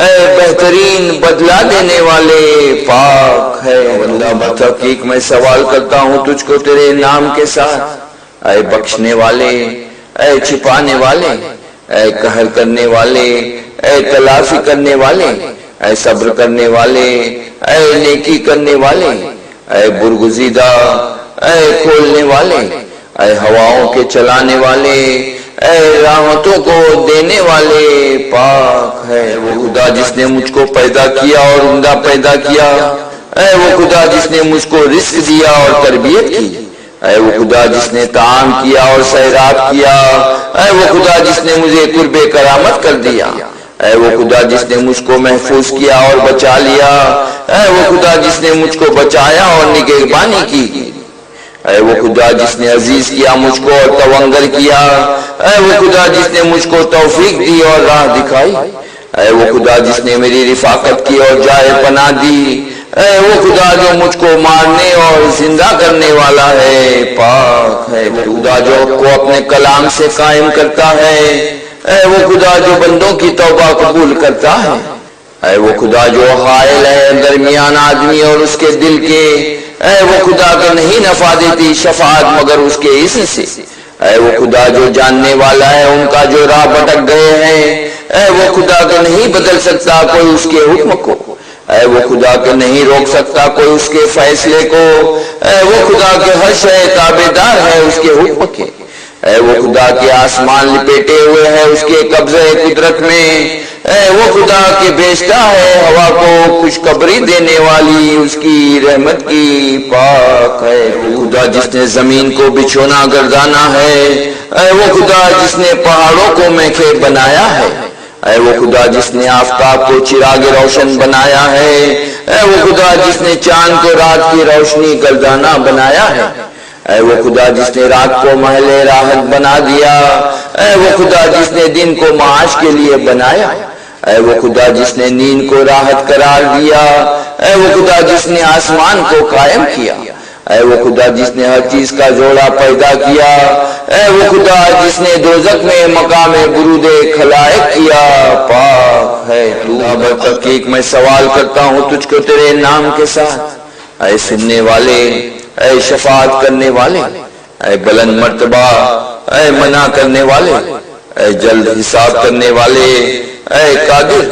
اے بہترین بدلہ دینے والے، پاک ہے اللہ۔ بتحقیق میں سوال کرتا ہوں تجھ کو تیرے نام کے ساتھ، اے بخشنے والے، اے چھپانے والے، اے قہر کرنے والے، اے تلافی کرنے والے، اے صبر کرنے والے، اے نیکی کرنے والے، اے برگزیدہ، اے کھولنے والے، اے ہواؤں کے چلانے والے، اے رحمتوں کو دینے والے، پاک ہے وہ خدا جس نے مجھ کو پیدا کیا اور عمدہ پیدا کیا، اے وہ خدا جس نے مجھ کو رزق دیا اور تربیت کی، اے وہ خدا جس نے طعام کیا اور سیراب کیا، اے وہ خدا جس نے مجھے قرب کرامت کر دیا، اے وہ خدا جس نے مجھ کو محفوظ کیا اور بچا لیا، اے وہ خدا جس نے مجھ کو بچایا اور نگہبانی کی، اے وہ خدا جس نے عزیز کیا مجھ کو اور تونگر کیا، اے وہ خدا جس نے مجھ کو توفیق دی اور راہ دکھائی، اے وہ خدا جس نے میری رفاقت کی اور جائے پناہ دی، اے وہ خدا جو مجھ کو مارنے اور زندہ کرنے والا ہے، پاک ہے وہ خدا جو کو اپنے کلام سے قائم کرتا ہے، اے وہ خدا جو بندوں کی توبہ قبول کرتا ہے، اے وہ خدا جو حائل ہے درمیان آدمی اور اس کے دل کے، اے وہ خدا کو نہیں نفع دیتی شفاعت مگر اس کے اذن سے، اے وہ خدا جو جاننے والا ہے ان کا جو راہ بھٹک گئے ہیں، اے وہ خدا کو نہیں بدل سکتا کوئی اس کے حکم کو، اے وہ خدا کو نہیں روک سکتا کوئی اس کے فیصلے کو، اے وہ خدا کے ہر شے تابعدار ہے اس کے حکم کے، اے وہ خدا کے آسمان لپیٹے ہوئے ہے اس کے قبضے قدرت میں، اے وہ خدا کے بھیجتا ہے ہوا کو خوشخبری دینے والی، اس کی رحمت کی پاک ہے۔ وہ خدا جس نے زمین کو بچھونا گردانا ہے، اے وہ خدا جس نے پہاڑوں کو میخے بنایا ہے، اے وہ خدا جس نے آفتاب کو چراغ روشن بنایا ہے، اے وہ خدا جس نے چاند کو رات کی روشنی گردانا بنایا ہے، اے وہ خدا جس نے رات کو محل راحت بنا دیا، اے وہ خدا جس نے دن کو معاش کے لیے بنایا، اے وہ خدا جس نے نیند کو راحت قرار دیا، اے وہ خدا جس نے آسمان کو قائم کیا، اے وہ خدا جس نے ہر چیز کا جوڑا پیدا کیا، اے وہ خدا جس نے دوزخ میں مقام برود خلائق کیا، پاک ہے تو۔ بالتحقیق میں سوال کرتا ہوں تجھ کو تیرے نام کے ساتھ، اے سننے والے، اے شفاعت کرنے والے، اے بلند مرتبہ، اے منع کرنے والے، اے جلد حساب کرنے والے، اے قادر،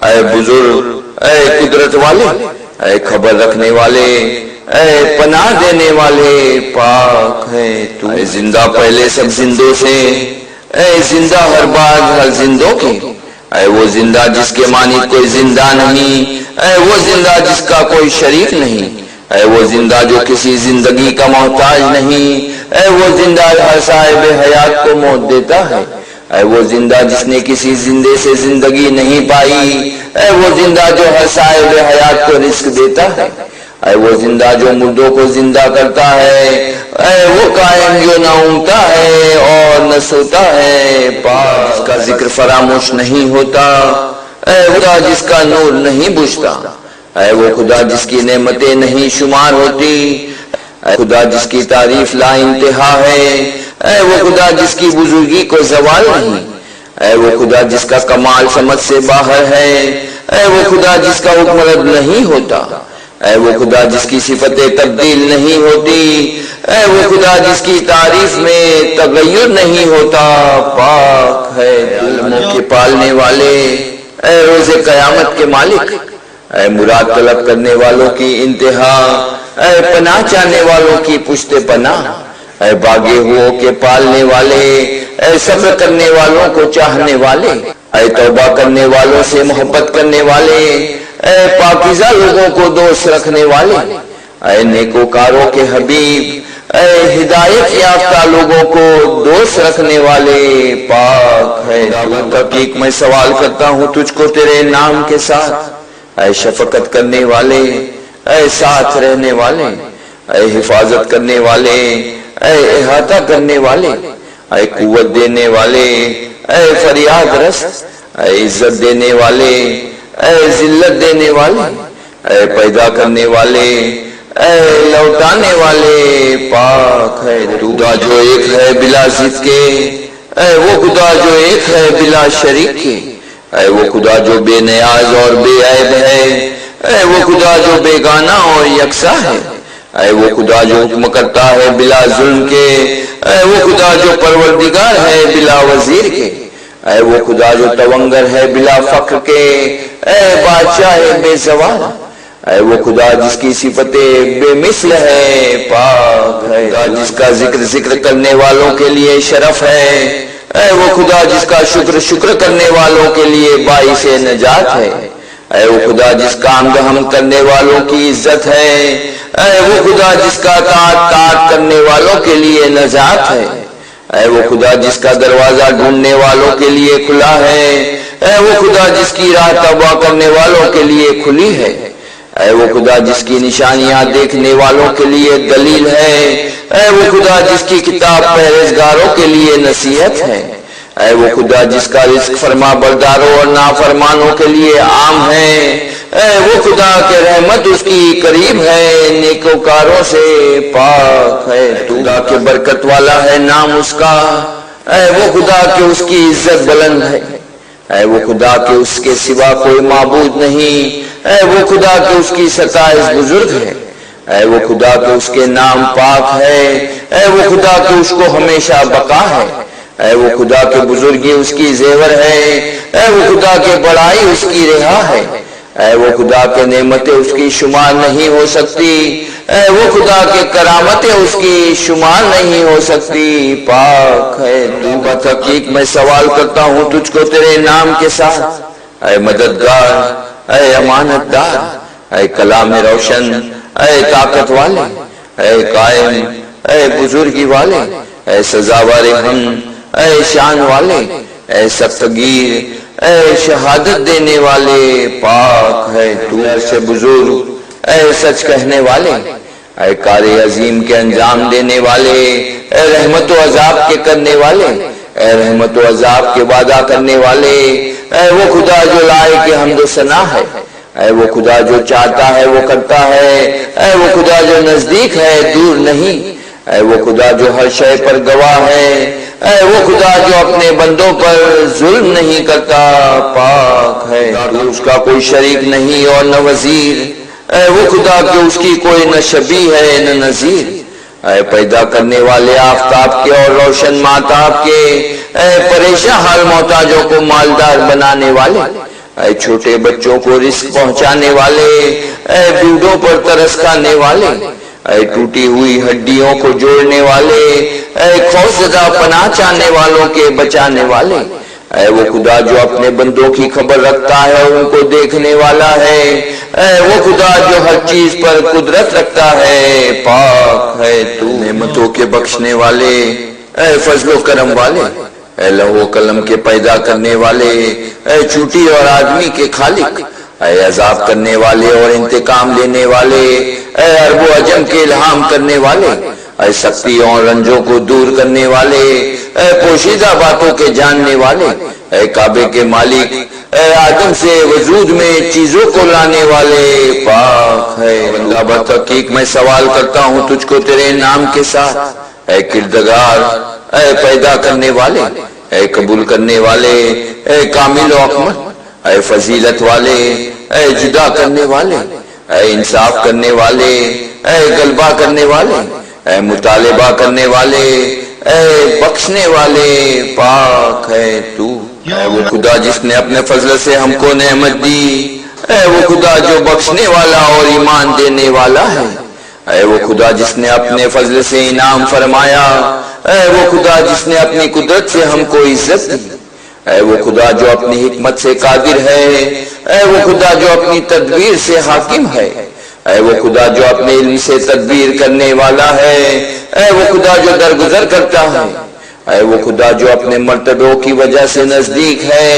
اے بزرگ، اے قدرت والے، اے خبر رکھنے والے، اے پناہ دینے والے، پاک ہے تو۔ اے زندہ پہلے سب زندوں سے، اے زندہ ہر بعد ہر زندوں کے، اے وہ زندہ جس کے مانی کوئی زندہ نہیں، اے وہ زندہ جس کا کوئی شریک نہیں، اے وہ زندہ جو کسی زندگی کا محتاج نہیں، اے وہ زندہ ہر صاحب حیات کو موت دیتا ہے، اے وہ زندہ جس نے کسی زندے سے زندگی نہیں پائی، اے وہ زندہ جو ہر صاحب حیات کو رزق دیتا ہے، اے وہ زندہ جو مردوں کو زندہ کرتا ہے، اے وہ قائم جو نہ اونگتا ہے اور نہ سوتا ہے، پاک جس کا ذکر فراموش نہیں ہوتا، اے خدا جس کا نور نہیں بجھتا، اے وہ خدا جس کی نعمتیں نہیں شمار ہوتی، اے خدا جس کی تعریف لا انتہا ہے، اے وہ خدا جس کی بزرگی کو زوال نہیں، اے وہ خدا جس کا کمال سمجھ سے باہر ہے، اے وہ خدا جس کا حکم رد نہیں ہوتا، اے وہ خدا جس کی صفتیں تبدیل نہیں ہوتی، اے وہ خدا جس کی تعریف میں تغیر نہیں ہوتا، پاک ہے عالموں کے پالنے والے، اے روز قیامت کے مالک، اے مراد طلب کرنے والوں کی انتہا، اے پناہ چاہنے والوں کی پشت پناہ، اے باغے ہو کے پالنے والے، اے صبر کرنے والوں کو چاہنے والے، اے توبہ کرنے والوں سے محبت کرنے والے، اے پاکیزہ لوگوں کو دوست رکھنے والے، اے نیکوکاروں کے حبیب، اے ہدایت یافتہ لوگوں کو دوست رکھنے والے، پاک ہے تحقیق میں سوال کرتا ہوں تجھ کو تیرے نام کے ساتھ، اے شفقت کرنے والے، اے ساتھ رہنے والے، اے حفاظت کرنے والے، اے احاطہ کرنے والے، اے قوت دینے والے، اے فریاد رس، اے عزت دینے والے، اے ذلت دینے والے، اے پیدا کرنے والے، اے لوٹانے والے، پاک ہے تو۔ خدا جو ایک ہے بلا ضد کے، اے وہ خدا جو ایک ہے بلا شریک کے، اے وہ خدا جو بے نیاز اور بے عیب ہے، اے وہ خدا جو بیگانہ اور یکساں ہے، اے وہ خدا جو حکم کرتا ہے بلا ظلم کے، اے وہ خدا جو پروردگار ہے بلا وزیر کے، اے وہ خدا جو تونگر ہے بلا فخر کے، اے بادشاہ بے زوال، اے وہ خدا جس کی صفتیں بے مثل ہے، پاک ہے خدا جس کا ذکر کرنے والوں کے لیے شرف ہے، اے وہ خدا جس کا شکر کرنے والوں کے لیے باعث نجات ہے، اے وہ خدا جس کا حمد کرنے والوں کی عزت ہے، اے وہ خدا جس کا طاعت کرنے والوں کے لیے نجات ہے، اے وہ خدا جس کا دروازہ ڈھونڈنے والوں کے لیے کھلا ہے، اے وہ خدا جس کی راہ تباہ کرنے والوں کے لیے کھلی ہے، اے وہ خدا جس کی نشانیاں دیکھنے والوں کے لیے دلیل ہے، اے وہ خدا جس کی کتاب پرہیزگاروں کے لیے نصیحت ہے، اے وہ خدا جس کا رزق فرما برداروں اور نافرمانوں کے لیے عام ہے، اے وہ خدا کے رحمت اس کی قریب ہے نیکوکاروں سے، پاک ہے تو۔ خدا کے برکت والا ہے نام اس کا، اے وہ خدا کے اس کی عزت بلند ہے، اے وہ خدا کے اس کے سوا کوئی معبود نہیں، اے وہ خدا کے اس کی ستائش بزرگ ہے، اے وہ خدا کے اس کے نام پاک ہے، اے وہ خدا کے اس کو ہمیشہ بقا ہے، اے وہ خدا کے بزرگی اس کی زیور ہے، اے وہ خدا کے بڑائی اس کی رہا ہے، اے وہ خدا کے نعمتیں اس کی شمار نہیں ہو سکتی، اے وہ خدا کے کرامتیں اس کی شمار نہیں ہو سکتی، پاک ہے تو۔ بتحقیق میں سوال کرتا ہوں تجھ کو تیرے نام کے ساتھ، اے مددگار، اے امانت دار، اے کلام روشن، اے طاقت والے، اے قائم، اے بزرگی والے، اے سزاوار حمد، اے شان والے، اے سختگیر، اے شہادت دینے والے، پاک ہے تو سے بزرگ، اے سچ کہنے والے، اے کار عظیم کے انجام دینے والے، اے رحمت و عذاب کے کرنے والے، اے رحمت و عذاب کے وعدہ کرنے والے، اے وہ خدا جو لائق کے حمد و ثنا ہے، اے وہ خدا جو چاہتا ہے وہ کرتا ہے، اے وہ خدا جو نزدیک ہے دور نہیں، اے وہ خدا جو ہر شے پر گواہ ہے، اے وہ خدا جو اپنے بندوں پر ظلم نہیں کرتا، پاک ہے تو اس کا کوئی شریک نہیں اور نہ وزیر، اے وہ خدا کہ اس کی کوئی نہ شبیہ ہے نہ نظیر، اے پیدا کرنے والے آفتاب کے اور روشن ماتاب کے، اے پریشان حال محتاجوں کو مالدار بنانے والے، اے چھوٹے بچوں کو رزق پہنچانے والے، اے بوڑھوں پر ترس کھانے والے، اے ٹوٹی ہوئی ہڈیوں کو جوڑنے والے، اے خوفزدہ پناہ چاہنے والوں کے بچانے والے، اے وہ خدا جو اپنے بندوں کی خبر رکھتا ہے اور ان کو دیکھنے والا ہے، اے وہ خدا جو ہر چیز پر قدرت رکھتا ہے، پاک ہے تو نعمتوں کے بخشنے والے، اے فضل و کرم والے، اے لوح و قلم کے پیدا کرنے والے، اے چوٹی اور آدمی کے خالق، اے عذاب کرنے والے اور انتقام لینے والے، اے عرب و عجم کے الہام کرنے والے، اے سختیوں اور رنجوں کو دور کرنے والے، اے پوشیدہ باتوں کے جاننے والے، اے کعبے کے مالک، اے آدم سے وجود میں چیزوں کو لانے والے، پاک ہے اللہ۔ بتحقیق میں سوال کرتا ہوں تجھ کو تیرے نام کے ساتھ، اے کردگار، اے پیدا کرنے والے، اے قبول کرنے والے، اے کامل و اکمل، اے فضیلت والے، اے جدا کرنے والے، اے انصاف کرنے والے، اے غلبہ کرنے والے، اے مطالبہ کرنے والے، اے بخشنے والے، پاک ہے تو۔ اے وہ خدا جس نے اپنے فضل سے ہم کو نعمت دی، اے وہ خدا جو بخشنے والا اور ایمان دینے والا ہے، اے وہ خدا جس نے اپنے فضل سے انعام فرمایا، اے وہ خدا جس نے اپنی قدرت سے ہم کو عزت دی، اے وہ خدا جو اپنی حکمت سے قادر ہے، اے وہ خدا جو اپنی تدبیر سے حاکم ہے، اے وہ خدا جو اپنے علم سے تدبیر کرنے والا ہے، اے وہ خدا جو درگزر کرتا ہے، اے وہ خدا جو اپنے مرتبوں کی وجہ سے نزدیک ہے،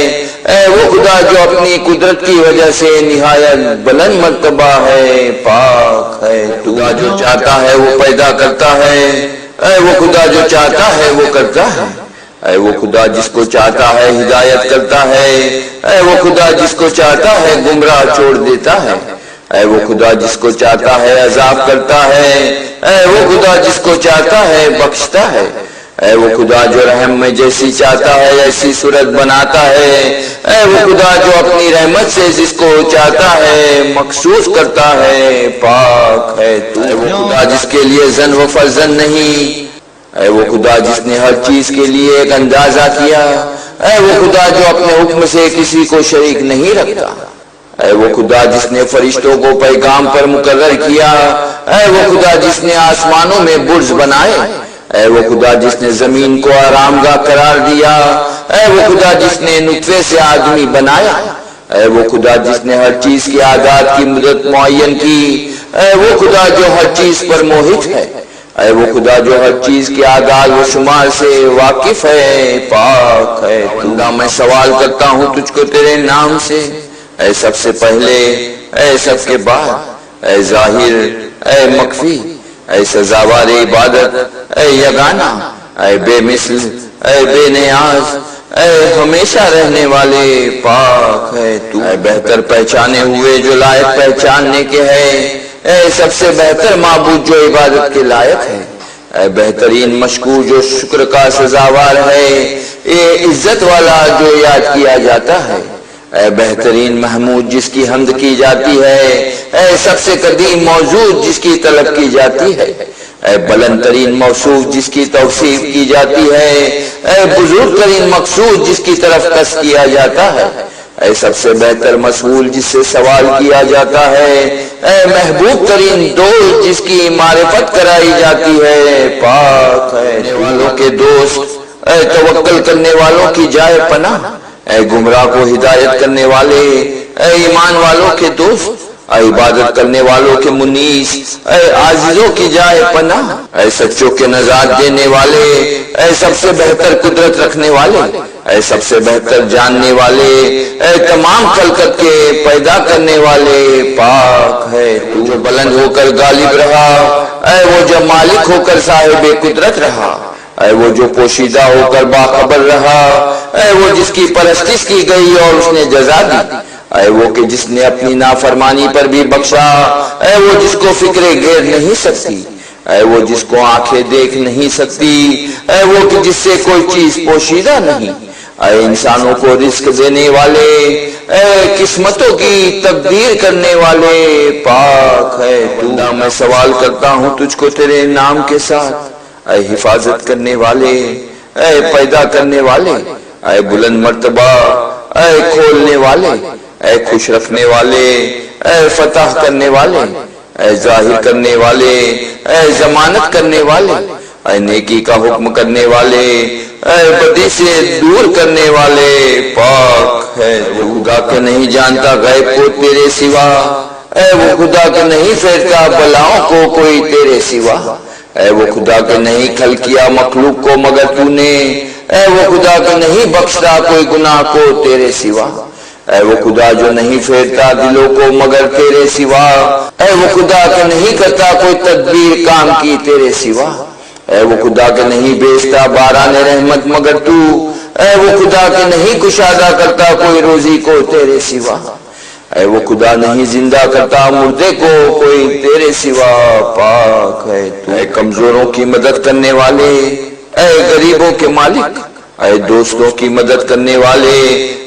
اے وہ خدا جو اپنی قدرت کی وجہ سے نہایت بلند مرتبہ ہے، پاک ہے تو۔ خدا جو چاہتا ہے وہ پیدا کرتا ہے، اے وہ خدا جو چاہتا ہے وہ کرتا ہے، اے وہ خدا جس کو چاہتا ہے ہدایت کرتا ہے، اے وہ خدا جس کو چاہتا ہے گمراہ چھوڑ دیتا ہے، اے وہ خدا جس کو چاہتا ہے عذاب کرتا ہے، اے وہ خدا جس کو چاہتا ہے بخشتا ہے، اے وہ خدا جو رحم میں جیسی چاہتا ہے ایسی صورت بناتا ہے، اے وہ خدا جو اپنی رحمت سے جس کو چاہتا ہے مخصوص کرتا ہے، پاک ہے تو۔ اے وہ خدا جس کے لیے زن و فرزن نہیں، اے وہ خدا جس نے ہر چیز کے لیے ایک اندازہ کیا، اے وہ خدا جو اپنے حکم سے کسی کو شریک نہیں رکھتا، اے وہ خدا جس نے فرشتوں کو پیغام پر مقرر کیا، اے وہ خدا جس نے آسمانوں میں برج بنائے، اے وہ خدا جس نے زمین کو آرام گاہ قرار دیا، اے وہ خدا جس نے نطفے سے آدمی بنایا، اے وہ خدا جس نے ہر چیز کی عادات کی مدت معین کی، اے وہ خدا جو ہر چیز پر موہت ہے، اے وہ خدا جو ہر چیز کی اعداد و شمار سے واقف ہے، پاک ہے تو۔ اللہ میں سوال کرتا ہوں تجھ کو تیرے نام سے، اے سب سے پہلے، اے سب کے بعد، اے ظاہر، اے مخفی، اے سزاوار عبادت، اے یگانہ، اے بے مثل، اے بے نیاز، اے ہمیشہ رہنے والے، پاک ہے تو۔ اے بہتر پہچانے ہوئے جو لائق پہچاننے کے ہے، اے سب سے بہتر معبود جو عبادت کے لائق ہے، اے بہترین مشکور جو شکر کا سزاوار ہے، اے عزت والا جو یاد کیا جاتا ہے، اے بہترین محمود جس کی حمد کی جاتی ہے، اے سب سے قدیم موجود جس کی طلب کی جاتی ہے، اے بلند ترین موصوف جس کی توصیف کی جاتی ہے، اے بزرگ ترین مقصود جس کی طرف قصد کیا جاتا ہے، اے سب سے بہتر مسئول جس سے سوال کیا جاتا ہے، اے محبوب ترین دوست جس کی معرفت کرائی جاتی ہے، پاک ہے والوں کے دوست، اے توکل کرنے والوں کی جائے پناہ، اے گمراہ کو ہدایت کرنے والے، اے ایمان والوں کے دوست، اے عبادت کرنے والوں کے منیس، اے عاجزوں کی جائے پناہ، اے سچوں کے نجات دینے والے، اے سب سے بہتر قدرت رکھنے والے، اے سب سے بہتر جاننے والے، اے تمام خلقت کے پیدا کرنے والے، پاک ہے تو جو بلند ہو کر غالب رہا، اے وہ جو مالک ہو کر صاحب قدرت رہا، اے وہ جو پوشیدہ ہو کر باخبر رہا، اے وہ جس کی پرستش کی گئی اور اس نے جزا دی، اے وہ کہ جس نے اپنی نافرمانی پر بھی بخشا، اے وہ جس کو فکریں گھیر نہیں سکتی، اے وہ جس کو آنکھیں دیکھ نہیں سکتی، اے وہ کہ جس سے کوئی چیز پوشیدہ نہیں، اے انسانوں کو رزق دینے والے، اے قسمتوں کی تقدیر کرنے والے، پاک ہے تو۔ میں سوال کرتا ہوں تجھ کو تیرے نام کے ساتھ، اے حفاظت کرنے والے، اے پیدا کرنے والے، اے بلند مرتبہ، اے کھولنے والے، اے خوش رکھنے والے، اے فتح کرنے والے، اے ظاہر کرنے والے، اے ضمانت کرنے والے، اے نیکی کا حکم کرنے والے، اے بدی سے دور کرنے والے، پاک ہے وہ خدا کے نہیں جانتا غیب کو تیرے سوا، اے وہ خدا کے نہیں پھیرتا بلاؤں کو کوئی تیرے سوا، اے وہ خدا کے نہیں کھل کیا مخلوق کو مگر تو نے، اے وہ خدا کے نہیں بخشتا کوئی گناہ کو تیرے سوا، اے وہ خدا جو نہیں پھیرتا دلوں کو مگر تیرے سوا، اے وہ خدا کے نہیں کرتا کوئی تدبیر کام کی تیرے سوا، اے وہ خدا کے نہیں بیچتا باران رحمت مگر تو، اے وہ خدا کے نہیں کشادہ کرتا کوئی روزی کو تیرے سوا، اے وہ خدا نہیں زندہ کرتا مردے کو کوئی تیرے سوا، پاک ہے تو۔ اے کمزوروں کی مدد کرنے والے، اے غریبوں کے مالک، اے دوستوں کی مدد کرنے والے،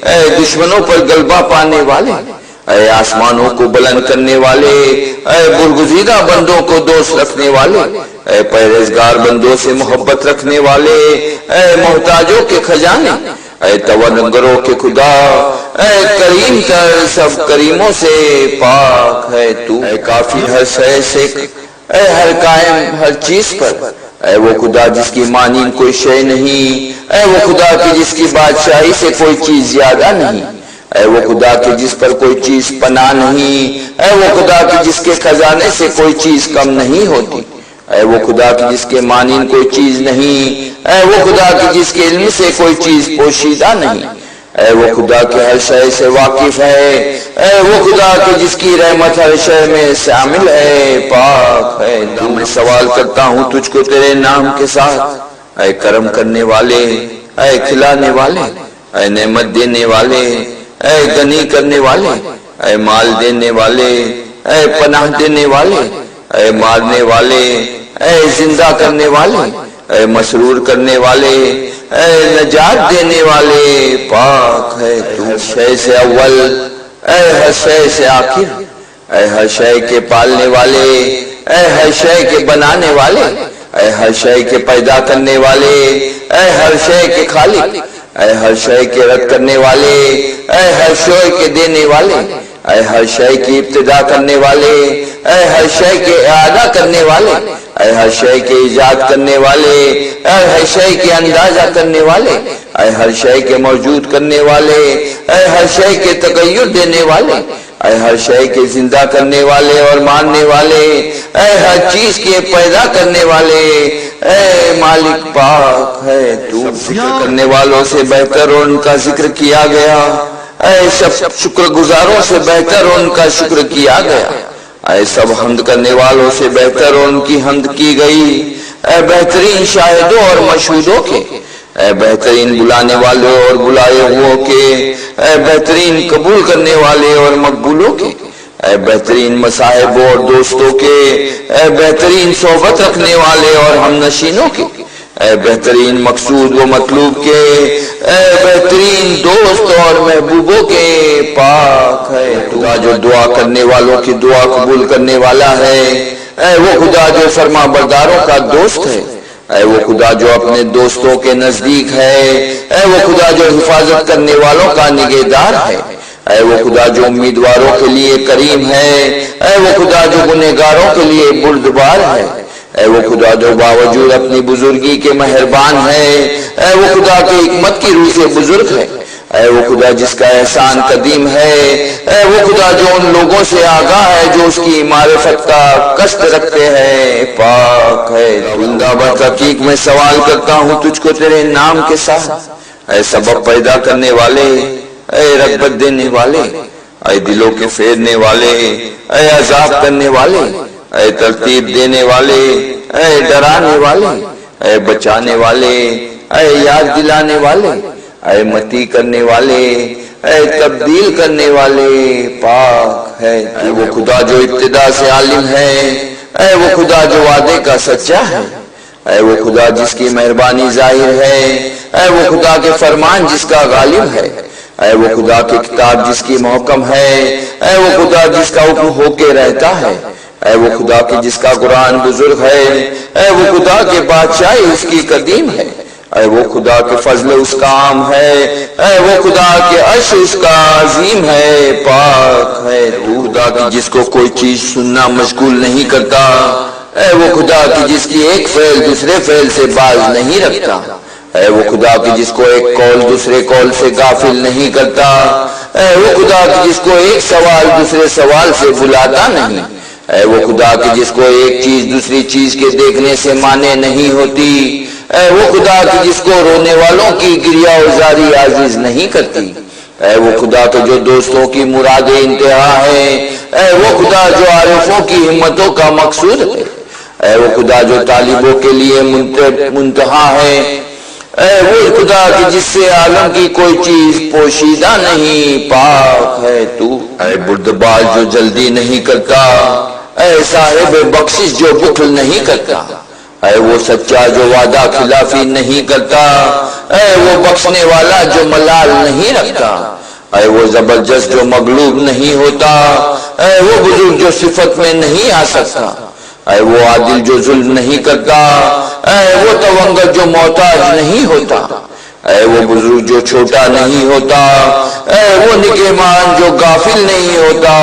اے دشمنوں پر غلبہ پانے والے، اے آسمانوں کو بلند کرنے والے، اے برگزیدہ بندوں کو دوست رکھنے والے، اے پرہیزگار بندوں سے محبت رکھنے والے، اے محتاجوں کے خزانے، اے توانگروں کے خدا، اے کریم تر سب کریموں سے، پاک ہے تو۔ اے کافی ہر شے سے، اے ہر قائم ہر چیز پر، اے وہ خدا جس کی مانند کوئی شے نہیں، اے وہ خدا کی جس کی بادشاہی سے کوئی چیز زیادہ نہیں، اے وہ خدا کی جس پر کوئی چیز پناہ نہیں، اے وہ خدا کی جس کے خزانے سے کوئی چیز کم نہیں ہوتی، اے وہ خدا کی جس کے مانند کوئی چیز نہیں، اے وہ خدا کی جس کے علم سے کوئی چیز پوشیدہ نہیں، اے وہ خدا کے ہر شے سے واقف ہے، اے وہ خدا کی جس کی رحمت ہر شے میں شامل ہے، پاک ہے تو۔ میں سوال کرتا ہوں تجھ کو تیرے نام کے ساتھ، اے کرم کرنے والے، اے کھلانے والے، اے نعمت دینے والے، اے غنی کرنے والے، اے مال دینے والے، اے پناہ دینے والے، اے مارنے والے، اے زندہ کرنے والے، اے مسرور کرنے والے، اے نجات دینے والے، پاک ہے تو۔ ہر شے سے اول، اے ہر شے سے آخر، اے ہر شے کے پالنے والے، اے ہر شے کے بنانے والے، اے ہر شے کے پیدا کرنے والے، اے ہر شے کے خالق، اے ہر شے کے رد کرنے والے، اے ہر شے کے دینے والے، اے ہر شے کی ابتدا کرنے والے، اے ہر شے کے اعادہ کرنے والے، اے ہر شے کے ایجاد کرنے والے، اے ہر شے کے اندازہ کرنے والے، اے ہر شے کے موجود کرنے والے، اے ہر شے کے تغیر دینے والے، اے ہر شے کے زندہ کرنے والے اور ماننے والے، اے ہر چیز کے پیدا کرنے والے، اے مالک پاک ہے تو۔ ذکر کرنے والوں سے بہتر اور ان کا ذکر کیا گیا، اے سب شکر گزاروں سے بہتر اور ان کا شکر کیا گیا، اے سب حمد کرنے والوں سے بہتر اور ان کی حمد کی گئی، اے بہترین شاہدوں اور مشہودوں کے، اے بہترین بلانے والے اور بلائے ہوئے کے، اے بہترین قبول کرنے والے اور مقبولوں کے، اے بہترین مصاحب اور دوستوں کے، اے بہترین صحبت رکھنے والے اور ہم نشینوں کے، اے بہترین مقصود و مطلوب کے، اے بہترین دوست اور محبوبوں کے، پاک ہے خدا جو دعا کرنے والوں کی دعا قبول کرنے والا ہے، اے وہ خدا جو فرما برداروں کا دوست ہے، اے وہ خدا جو اپنے دوستوں کے نزدیک ہے، اے وہ خدا جو حفاظت کرنے والوں کا نگہدار ہے، اے وہ خدا جو امیدواروں کے لیے کریم ہے، اے وہ خدا جو گنہگاروں کے لیے بردبار ہے، اے وہ خدا جو باوجود اپنی بزرگی کے مہربان ہے، اے وہ خدا کی حکمت کی روح سے بزرگ ہے، اے وہ خدا جس کا احسان قدیم ہے، اے وہ خدا جو ان لوگوں سے آگاہ ہے جو اس کی معرفت کا قصد رکھتے ہیں، پاک ہے تو۔ بتحقیق میں سوال کرتا ہوں تجھ کو تیرے نام کے ساتھ، اے سبب پیدا کرنے والے، اے رغبت دینے والے، اے دلوں کے پھیرنے والے، اے عذاب کرنے والے، اے ترتیب دینے والے، اے ڈرانے والے، اے بچانے والے، اے یاد دلانے والے، اے متی کرنے والے، اے تبدیل کرنے والے، پاک ہے اے وہ خدا جو ابتدا سے عالم ہے، اے وہ خدا جو وعدے کا سچا ہے، اے وہ خدا جس کی مہربانی ظاہر ہے، اے وہ خدا کے فرمان جس کا غالب ہے، اے وہ خدا کی کتاب جس کی محکم ہے، اے وہ خدا جس کا حکم ہو کے رہتا ہے، اے وہ خدا کی جس کا قرآن بزرگ ہے، اے وہ خدا کے بادشاہی اس کی قدیم ہے، اے وہ خدا کے فضل اس کا عام ہے، اے وہ خدا کے عرش اس کا عظیم ہے، پاک ہے وہ خدا کی جس کو کوئی چیز سننا مشغول نہیں کرتا، اے وہ خدا کی جس کی ایک فعل دوسرے فعل سے باز نہیں رکھتا، اے وہ خدا کی جس کو ایک قول دوسرے قول سے غافل نہیں کرتا، اے وہ خدا کی جس کو ایک سوال دوسرے سوال سے بلاتا نہیں، اے وہ خدا کی جس کو ایک چیز دوسری چیز کے دیکھنے سے مانے نہیں ہوتی، اے وہ خدا کی جس کو رونے والوں کی گریہ وزاری عاجز نہیں کرتی، اے وہ خدا کے جو دوستوں کی مراد انتہا ہے، اے وہ خدا جو عارفوں کی ہمتوں کا مقصود ہے، اے وہ خدا جو طالبوں کے لیے منتہا ہے، اے وہ خدا کی جس سے عالم کی کوئی چیز پوشیدہ نہیں، پاک ہے تو۔ اے بردبار جو جلدی نہیں کرتا، اے صاحب بخشش جو بخل نہیں کرتا، اے وہ سچا جو وعدہ خلافی نہیں کرتا، اے وہ بخشنے والا جو ملال نہیں رکھتا، اے وہ زبردست جو مغلوب نہیں ہوتا، اے وہ بزرگ جو صفت میں نہیں آ سکتا، اے وہ عادل جو ظلم نہیں کرتا، اے وہ تونگر جو محتاج نہیں ہوتا، اے وہ بزرگ جو چھوٹا نہیں ہوتا، اے وہ نگہبان جو غافل نہیں ہوتا،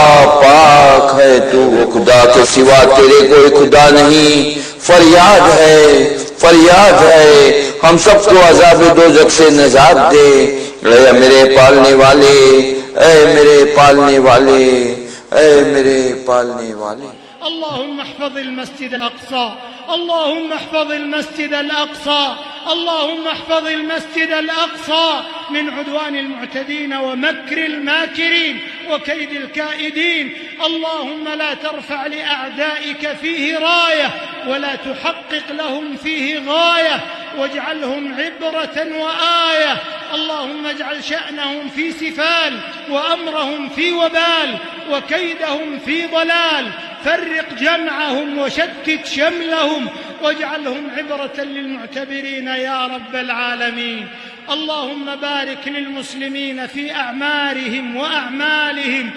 پاک ہے تو۔ وہ خدا کے سوا تیرے کوئی خدا نہیں، فریاد ہے فریاد ہے، ہم سب کو عذاب دوزخ سے نجات دے، اے میرے پالنے والے، اے میرے پالنے والے، اے میرے پالنے والے۔ اللهم احفظ المسجد الأقصى، اللهم احفظ المسجد الأقصى، اللهم احفظ المسجد الأقصى من عدوان المعتدين ومكر الماكرين وكيد الكائدين. اللهم لا ترفع لأعدائك فيه راية ولا تحقق لهم فيه غاية، واجعلهم عبرة وآية. اللهم اجعل شأنهم في سفال وأمرهم في وبال وكيدهم في ضلال، فرق جمعهم وشتت شملهم واجعلهم عبرة للمعتبرين يا رب العالمين. اللهم بارك للمسلمين في أعمارهم وأعمالهم